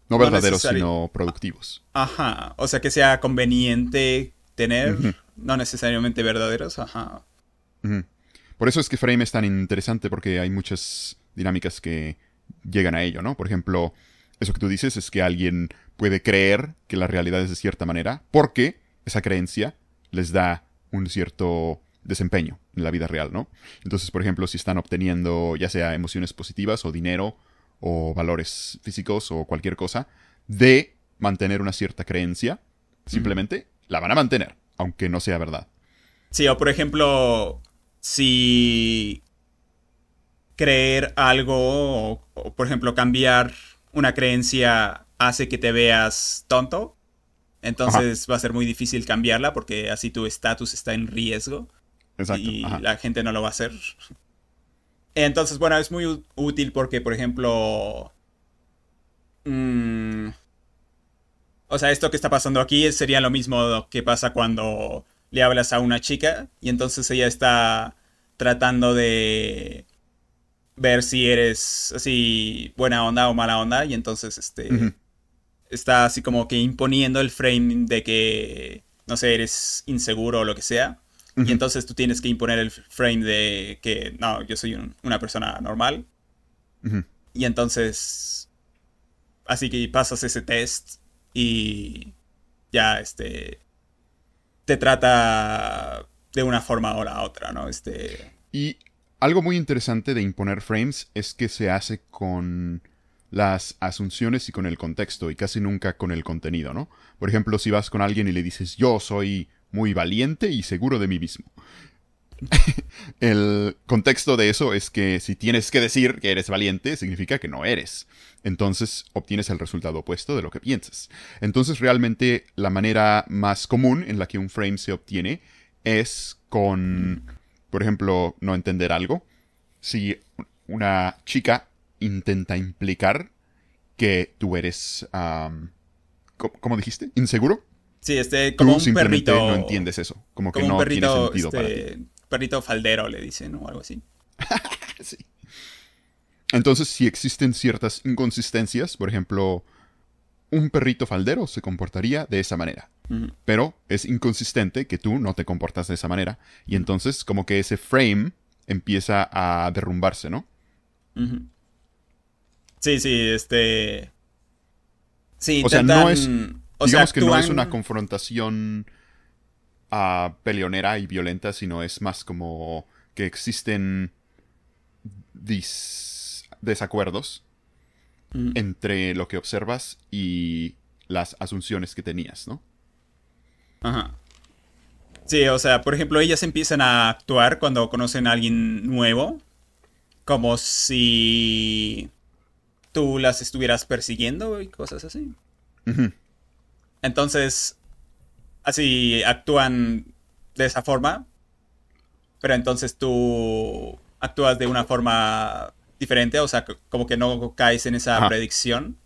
verdaderos, sino productivos. Ajá, o sea, que sea conveniente tener, no necesariamente verdaderos, ajá. Por eso es que Frame es tan interesante, porque hay muchas dinámicas que llegan a ello, ¿no? Por ejemplo, eso que tú dices es que alguien puede creer que la realidad es de cierta manera, porque esa creencia les da un cierto desempeño en la vida real, ¿no? Entonces, por ejemplo, si están obteniendo ya sea emociones positivas o dinero o valores físicos o cualquier cosa, de mantener una cierta creencia, simplemente la van a mantener, aunque no sea verdad. Sí, o por ejemplo, si creer algo o por ejemplo, cambiar una creencia hace que te veas tonto, entonces va a ser muy difícil cambiarla porque así tu estatus está en riesgo. Exacto. Y la gente no lo va a hacer. Entonces, bueno, es muy útil porque, por ejemplo, o O sea, esto que está pasando aquí sería lo mismo que pasa cuando le hablas a una chica y entonces ella está tratando de ver si eres así buena onda o mala onda y entonces Ujú, está así como que imponiendo el frame de que, no sé, eres inseguro o lo que sea. Y ujú, entonces tú tienes que imponer el frame de que, no, yo soy una persona normal. ujú. Y entonces, así que pasas ese test y ya, te trata de una forma o la otra, ¿no? Y algo muy interesante de imponer frames es que se hace con las asunciones y con el contexto y casi nunca con el contenido, ¿no? Por ejemplo, si vas con alguien y le dices yo soy muy valiente y seguro de mí mismo. El contexto de eso es que si tienes que decir que eres valiente, significa que no eres. Entonces obtienes el resultado opuesto de lo que piensas. Entonces realmente la manera más común en la que un frame se obtiene es con, por ejemplo, no entender algo. Si una chica intenta implicar que tú eres, ¿cómo dijiste? ¿Inseguro? Sí, como Tú un simplemente no perrito, entiendes eso, como que como un no tiene perrito, sentido para ti. perrito faldero le dicen o algo así. Sí. Entonces, si existen ciertas inconsistencias, por ejemplo, un perrito faldero se comportaría de esa manera. Ujú, Pero es inconsistente que tú no te comportas de esa manera. Y entonces, como que ese frame empieza a derrumbarse, ¿no? ujú. Sí, sí, sí, O sea, no es. intentan, o sea, Digamos que no es una actúan, confrontación peleonera y violenta, sino es más como que existen desacuerdos ujú, entre lo que observas y las asunciones que tenías, ¿no? ajá. Sí, o sea, por ejemplo, ellas empiezan a actuar cuando conocen a alguien nuevo, como si tú las estuvieras persiguiendo y cosas así. Ujú. Entonces, así actúan de esa forma, pero entonces tú actúas de una forma diferente, o sea, como que no caes en esa Ajá. predicción.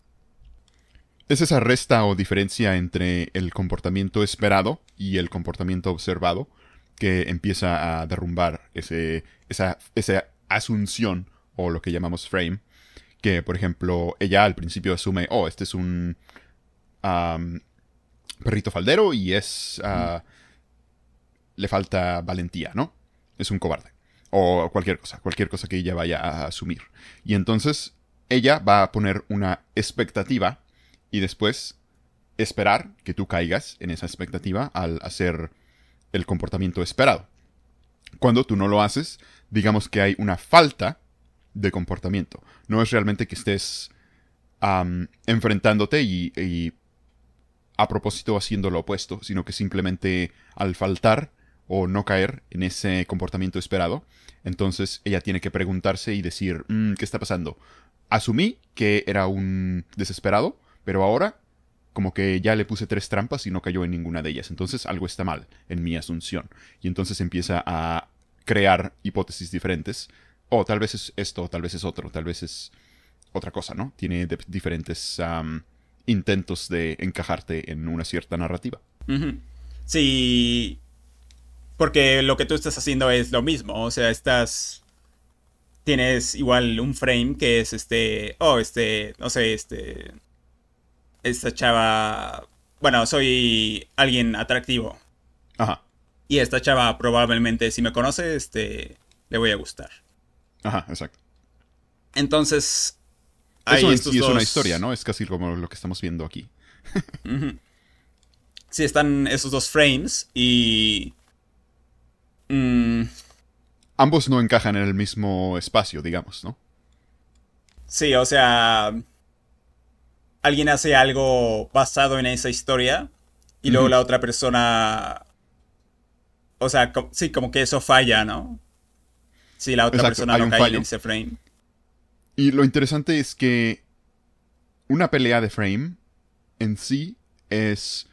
Es esa resta o diferencia entre el comportamiento esperado y el comportamiento observado que empieza a derrumbar esa asunción o lo que llamamos frame. Que, por ejemplo, ella al principio asume, oh, este es un am, perrito faldero y le falta valentía, ¿no? Es un cobarde. O cualquier cosa que ella vaya a asumir. Y entonces ella va a poner una expectativa y después esperar que tú caigas en esa expectativa al hacer el comportamiento esperado. Cuando tú no lo haces, digamos que hay una falta de comportamiento. No es realmente que estés enfrentándote y a propósito haciendo lo opuesto, sino que simplemente al faltar o no caer en ese comportamiento esperado, entonces ella tiene que preguntarse y decir, ¿qué está pasando? Asumí que era un desesperado, pero ahora como que ya le puse 3 trampas y no cayó en ninguna de ellas. Entonces algo está mal en mi asunción. Y entonces empieza a crear hipótesis diferentes. O tal vez es esto, tal vez es otro, tal vez es otra cosa, ¿no? Tiene diferentes intentos de encajarte en una cierta narrativa. Ujú. Sí, porque lo que tú estás haciendo es lo mismo, o sea, tienes igual un frame que es no sé, esta chava, bueno, soy alguien atractivo Ajá, y esta chava probablemente si me conoce, le voy a gustar. ajá, exacto. Entonces, hay Eso en estos sí es una historia, dos, ¿no? Es casi como lo que estamos viendo aquí. sí están esos dos frames y mm, Ambos no encajan en el mismo espacio, digamos, ¿no? sí, o sea, alguien hace algo basado en esa historia y luego Ujú, la otra persona, o sea, sí, como que eso falla, ¿no? Si la otra exacto, persona hay no un cae en fallo. ese frame. Y lo interesante es que una pelea de frame en sí es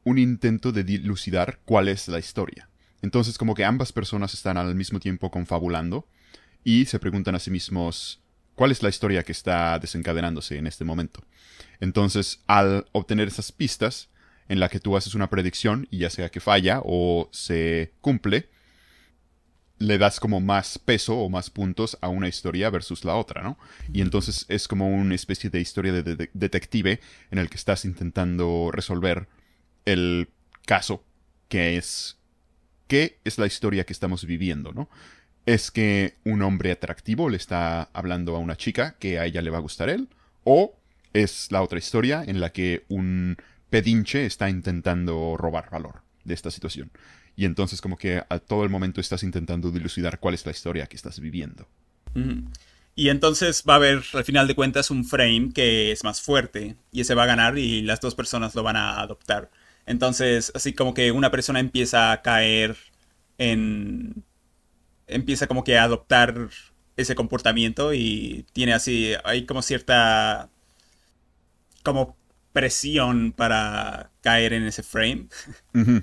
un intento de dilucidar cuál es la historia. Entonces, como que ambas personas están al mismo tiempo confabulando y se preguntan a sí mismos, cuál es la historia que está desencadenándose en este momento. Entonces, al obtener esas pistas en la que tú haces una predicción y ya sea que falla o se cumple, le das como más peso o más puntos a una historia versus la otra, ¿no? Y entonces es como una especie de historia de detective en el que estás intentando resolver el caso, que es ¿qué es la historia que estamos viviendo, ¿no? ¿Es que un hombre atractivo le está hablando a una chica que a ella le va a gustar él? ¿O es la otra historia en la que un pedinche está intentando robar valor de esta situación? Y entonces como que a todo el momento estás intentando dilucidar cuál es la historia que estás viviendo. Y entonces va a haber, al final de cuentas, un frame que es más fuerte. Y ese va a ganar y las dos personas lo van a adoptar. Entonces, así como que una persona empieza a caer en... Empieza como que a adoptar ese comportamiento y tiene así... Hay como cierta... como presión para caer en ese frame. Ujú.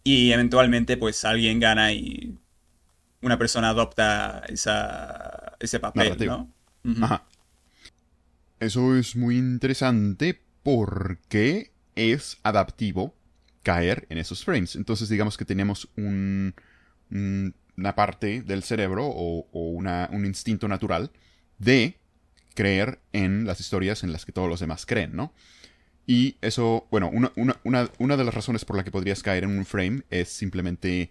Y eventualmente pues alguien gana y una persona adopta ese papel, Narrativo. ¿no? Ujú. Ajá. Eso es muy interesante porque es adaptivo caer en esos frames. Entonces digamos que tenemos una parte del cerebro o un instinto natural de creer en las historias en las que todos los demás creen, ¿no? Y eso, bueno, una de las razones por la que podrías caer en un frame es simplemente,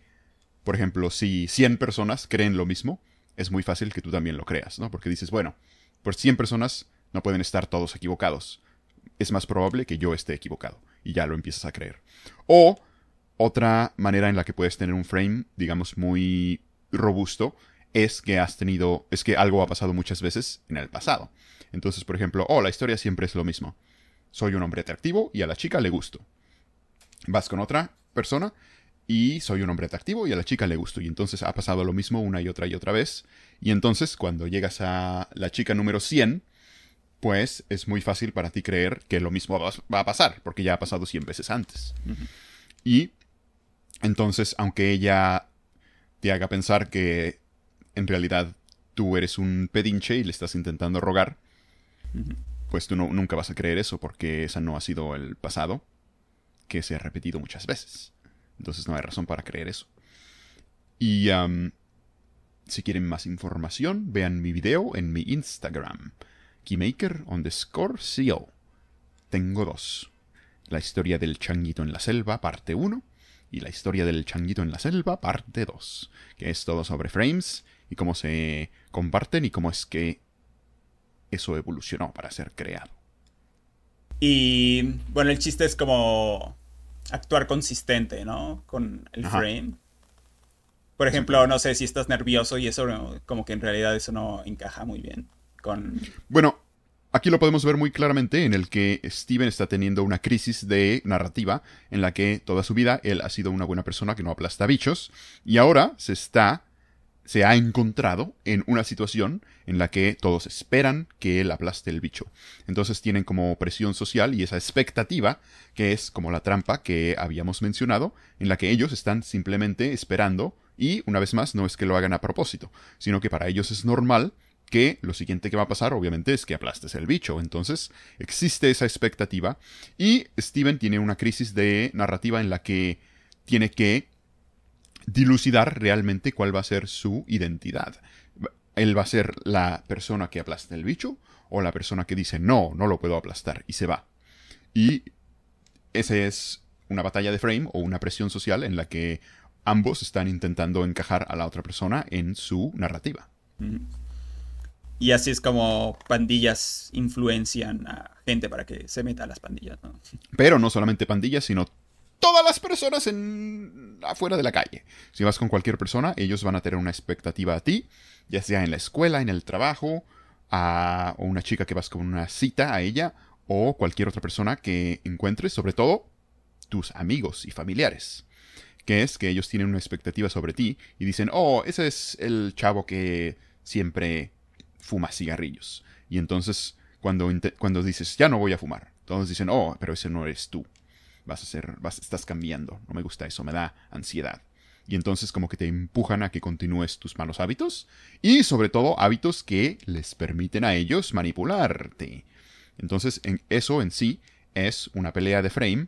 por ejemplo, si 100 personas creen lo mismo, es muy fácil que tú también lo creas, ¿no? Porque dices, bueno, pues 100 personas no pueden estar todos equivocados. Es más probable que yo esté equivocado. Y ya lo empiezas a creer. O otra manera en la que puedes tener un frame, digamos, muy robusto, es que algo ha pasado muchas veces en el pasado. Entonces, por ejemplo, la historia siempre es lo mismo. Soy un hombre atractivo y a la chica le gusto. Vas con otra persona y soy un hombre atractivo y a la chica le gusto. Y entonces ha pasado lo mismo una y otra vez. Y entonces cuando llegas a la chica número 100, pues es muy fácil para ti creer que lo mismo va a pasar, porque ya ha pasado 100 veces antes. Y entonces, aunque ella te haga pensar que en realidad tú eres un pedinche y le estás intentando rogar, pues tú nunca vas a creer eso, porque ese no ha sido el pasado, que se ha repetido muchas veces. Entonces no hay razón para creer eso. Y si quieren más información, vean mi video en mi Instagram, Keymaker_CO. Tengo 2. La historia del changuito en la selva, parte 1, y la historia del changuito en la selva, parte 2, que es todo sobre frames y cómo se comparten y cómo es que eso evolucionó para ser creado. Y bueno, el chiste es como actuar consistente, ¿no? Con el Ajá. frame. Por ejemplo, no sé si estás nervioso y eso como que en realidad eso no encaja muy bien con... Bueno, aquí lo podemos ver muy claramente en el que Steven está teniendo una crisis de narrativa en la que toda su vida él ha sido una buena persona que no aplasta bichos y ahora se ha encontrado en una situación en la que todos esperan que él aplaste el bicho. Entonces tienen como presión social y esa expectativa, que es como la trampa que habíamos mencionado, en la que ellos están simplemente esperando y, una vez más, no es que lo hagan a propósito, sino que para ellos es normal que lo siguiente que va a pasar, obviamente, es que aplastes el bicho. Entonces, existe esa expectativa y Steven tiene una crisis de narrativa en la que tiene que dilucidar realmente cuál va a ser su identidad. ¿Él va a ser la persona que aplasta el bicho o la persona que dice no lo puedo aplastar y se va? Y esa es una batalla de frame o una presión social en la que ambos están intentando encajar a la otra persona en su narrativa. Y así es como pandillas influencian a gente para que se meta a las pandillas, ¿no? Pero no solamente pandillas, sino todas las personas afuera de la calle. Si vas con cualquier persona, ellos van a tener una expectativa a ti, ya sea en la escuela, en el trabajo, o una chica que vas con una cita a ella, o cualquier otra persona que encuentres, sobre todo tus amigos y familiares. Que es que ellos tienen una expectativa sobre ti y dicen, ese es el chavo que siempre fuma cigarrillos. Y entonces, cuando dices, ya no voy a fumar, todos dicen, pero ese no eres tú. Estás cambiando, no me gusta eso, me da ansiedad. Y entonces como que te empujan a que continúes tus malos hábitos. Y sobre todo hábitos que les permiten a ellos manipularte. Entonces eso en sí es una pelea de frame.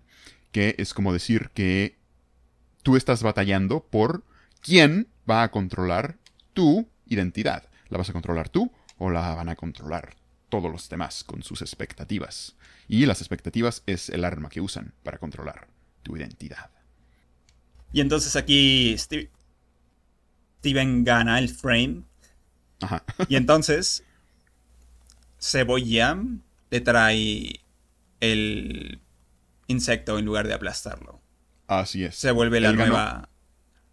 Que es como decir que tú estás batallando por quién va a controlar tu identidad. ¿La vas a controlar tú o la van a controlar todos los demás con sus expectativas? Y las expectativas es el arma que usan para controlar tu identidad. Y entonces aquí Steven gana el frame. Ajá. Y entonces Cebolla le trae el insecto en lugar de aplastarlo. Así es. Se vuelve la Él ganó. nueva...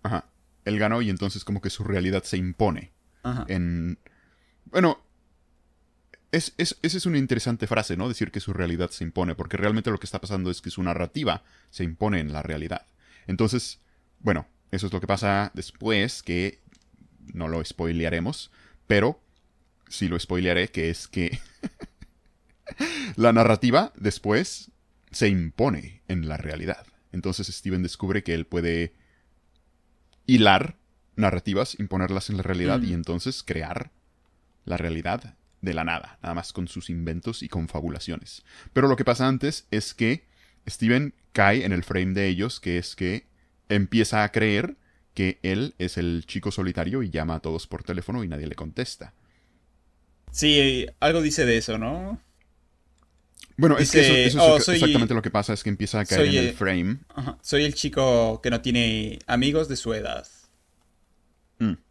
Ajá. Él ganó y entonces como que su realidad se impone. Ajá. Bueno, esa es una interesante frase, ¿no? Decir que su realidad se impone, porque realmente lo que está pasando es que su narrativa se impone en la realidad. Entonces, bueno, eso es lo que pasa después, que no lo spoilearemos, pero sí lo spoilearé, que es que la narrativa después se impone en la realidad. Entonces Steven descubre que él puede hilar narrativas, imponerlas en la realidad y entonces crear la realidad de la nada, nada más con sus inventos y confabulaciones. Pero lo que pasa antes es que Steven cae en el frame de ellos, que es que empieza a creer que él es el chico solitario y llama a todos por teléfono y nadie le contesta. Sí, algo dice de eso, ¿no? Bueno, dice, es que eso es exactamente lo que pasa, es que empieza a caer en el frame. Ajá, soy el chico que no tiene amigos de su edad.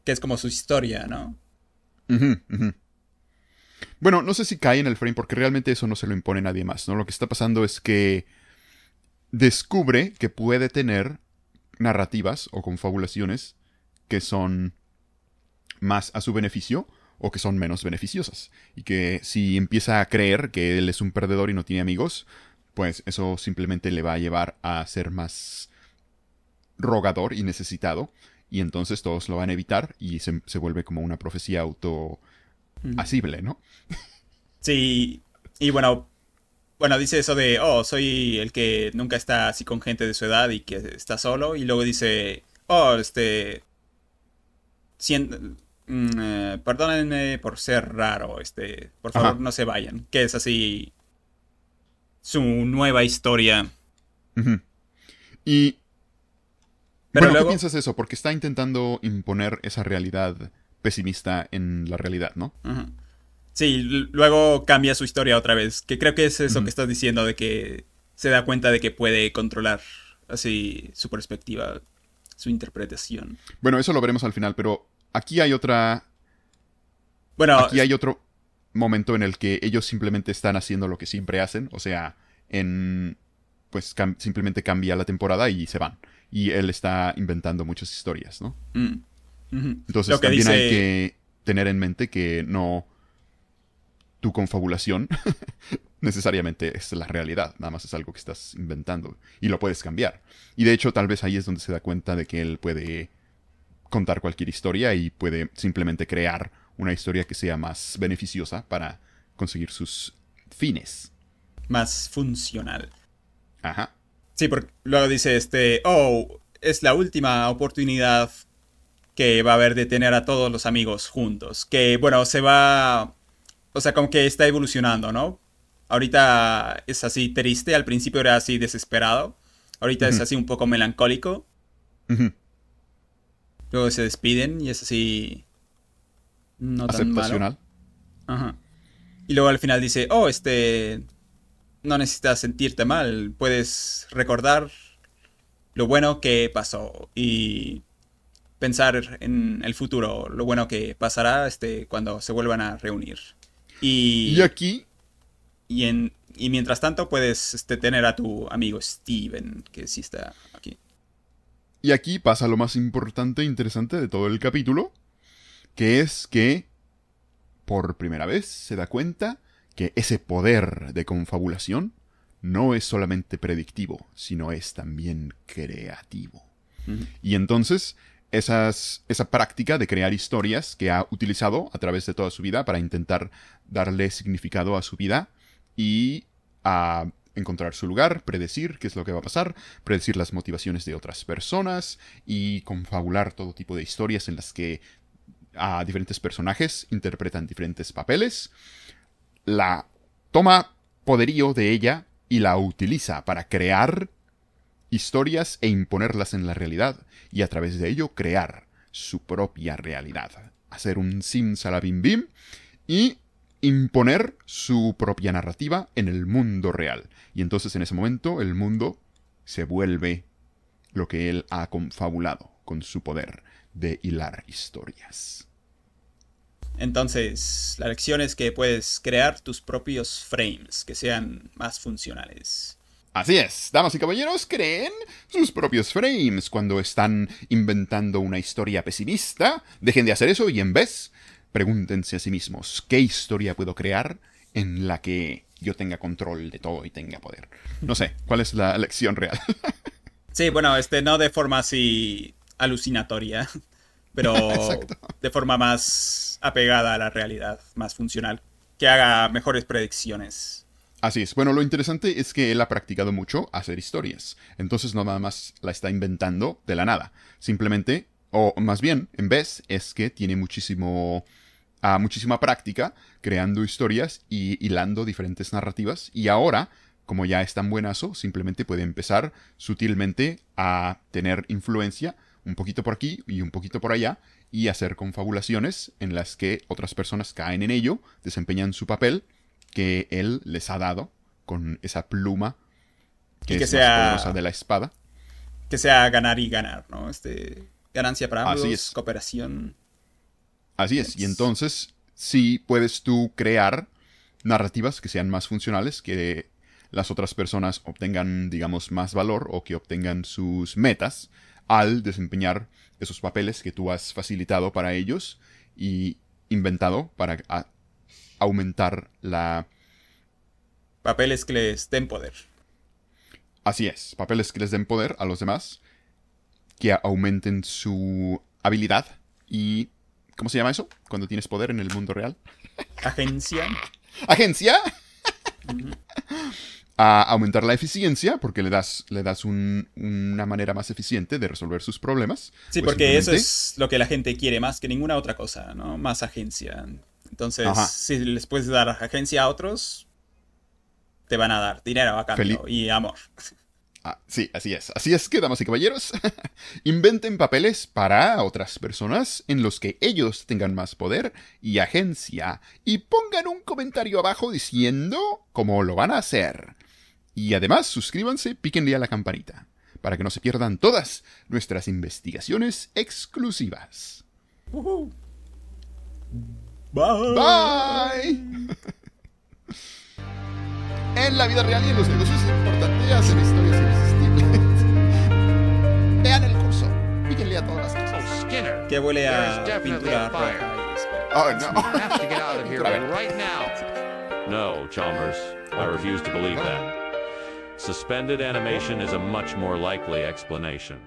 Que es como su historia, ¿no? Bueno, no sé si cae en el frame porque realmente eso no se lo impone nadie más, ¿no? Lo que está pasando es que descubre que puede tener narrativas o confabulaciones que son más a su beneficio o que son menos beneficiosas. Y que si empieza a creer que él es un perdedor y no tiene amigos, pues eso simplemente le va a llevar a ser más rogador y necesitado. Y entonces todos lo van a evitar y se vuelve como una profecía autoasible, ¿no? Sí, y bueno, dice eso de, soy el que nunca está así con gente de su edad y que está solo. Y luego dice, perdónenme por ser raro, por favor no se vayan. Que es así su nueva historia. Y pero bueno, luego... ¿qué piensas de eso? Porque está intentando imponer esa realidad pesimista en la realidad, ¿no? Sí, luego cambia su historia otra vez. Que creo que es eso que estás diciendo, de que se da cuenta de que puede controlar así su perspectiva, su interpretación. Bueno, eso lo veremos al final, pero aquí hay otra... Bueno, aquí hay otro momento en el que ellos simplemente están haciendo lo que siempre hacen, o sea, pues simplemente cambia la temporada y se van. Y él está inventando muchas historias, ¿no? Entonces también hay que tener en mente que no... tu confabulación necesariamente es la realidad, nada más es algo que estás inventando y lo puedes cambiar. Y de hecho tal vez ahí es donde se da cuenta de que él puede contar cualquier historia y puede simplemente crear una historia que sea más beneficiosa para conseguir sus fines. Más funcional. Ajá. Sí, porque luego dice es la última oportunidad que va a haber de tener a todos los amigos juntos. Que bueno, se va... O sea, como que está evolucionando, ¿no? Ahorita es así triste, al principio era así desesperado. Ahorita es así un poco melancólico. Luego se despiden y es así... no tan aceptacional. Malo. Ajá. Y luego al final dice, no necesitas sentirte mal, puedes recordar lo bueno que pasó y pensar en el futuro, lo bueno que pasará cuando se vuelvan a reunir. Y aquí... Y mientras tanto puedes tener a tu amigo Steven, que sí está aquí. Y aquí pasa lo más importante e interesante de todo el capítulo, que es que por primera vez se da cuenta que ese poder de confabulación no es solamente predictivo, sino es también creativo. Y entonces esa práctica de crear historias que ha utilizado a través de toda su vida para intentar darle significado a su vida y a encontrar su lugar, predecir qué es lo que va a pasar, predecir las motivaciones de otras personas y confabular todo tipo de historias en las que diferentes personajes interpretan diferentes papeles. La toma poderío de ella y la utiliza para crear historias e imponerlas en la realidad y a través de ello crear su propia realidad. Hacer un simsalabim y imponer su propia narrativa en el mundo real. Y entonces en ese momento el mundo se vuelve lo que él ha confabulado con su poder de hilar historias. Entonces, la lección es que puedes crear tus propios frames que sean más funcionales. Así es, damas y caballeros, creen sus propios frames cuando están inventando una historia pesimista. Dejen de hacer eso y en vez, pregúntense a sí mismos, ¿qué historia puedo crear en la que yo tenga control de todo y tenga poder? No sé, ¿cuál es la lección real? Sí, bueno, no de forma así alucinatoria, pero de forma más apegada a la realidad, más funcional, que haga mejores predicciones. Así es. Bueno, lo interesante es que él ha practicado mucho hacer historias. Entonces no nada más la está inventando de la nada. Simplemente, o más bien, en vez, es que tiene muchísima práctica creando historias y hilando diferentes narrativas. Y ahora, como ya es tan buenazo, simplemente puede empezar sutilmente a tener influencia un poquito por aquí y un poquito por allá y hacer confabulaciones en las que otras personas caen en ello, desempeñan su papel que él les ha dado con esa pluma que es más poderosa de la espada. Que sea ganar y ganar, ¿no? Ganancia para ambos, Así es. cooperación. Así es. Y entonces sí puedes tú crear narrativas que sean más funcionales, que las otras personas obtengan, digamos, más valor o que obtengan sus metas al desempeñar esos papeles que tú has facilitado para ellos y inventado para aumentar la... Papeles que les den poder. Así es, papeles que les den poder a los demás, que aumenten su habilidad y... ¿Cómo se llama eso? Cuando tienes poder en el mundo real. Agencia. ¿Agencia? A aumentar la eficiencia, porque le das una manera más eficiente de resolver sus problemas. Sí, pues porque eso es lo que la gente quiere más que ninguna otra cosa, ¿no? Más agencia. Entonces, si les puedes dar agencia a otros, te van a dar dinero a cambio y amor. Sí, así es. Así es que, damas y caballeros, inventen papeles para otras personas en los que ellos tengan más poder y agencia. Y pongan un comentario abajo diciendo cómo lo van a hacer. Y además, suscríbanse, píquenle a la campanita, para que no se pierdan todas nuestras investigaciones exclusivas. Bye. Bye. En la vida real y en los negocios es importante hacer historias irresistibles. Vean el curso. Píquenle a todas las cosas. Oh, Skinner. Que huele a There's definitely pintura a fire. roja. Oh, no. You have to get out of here right now. No, Chalmers. I refuse to believe that. Suspended animation is a much more likely explanation.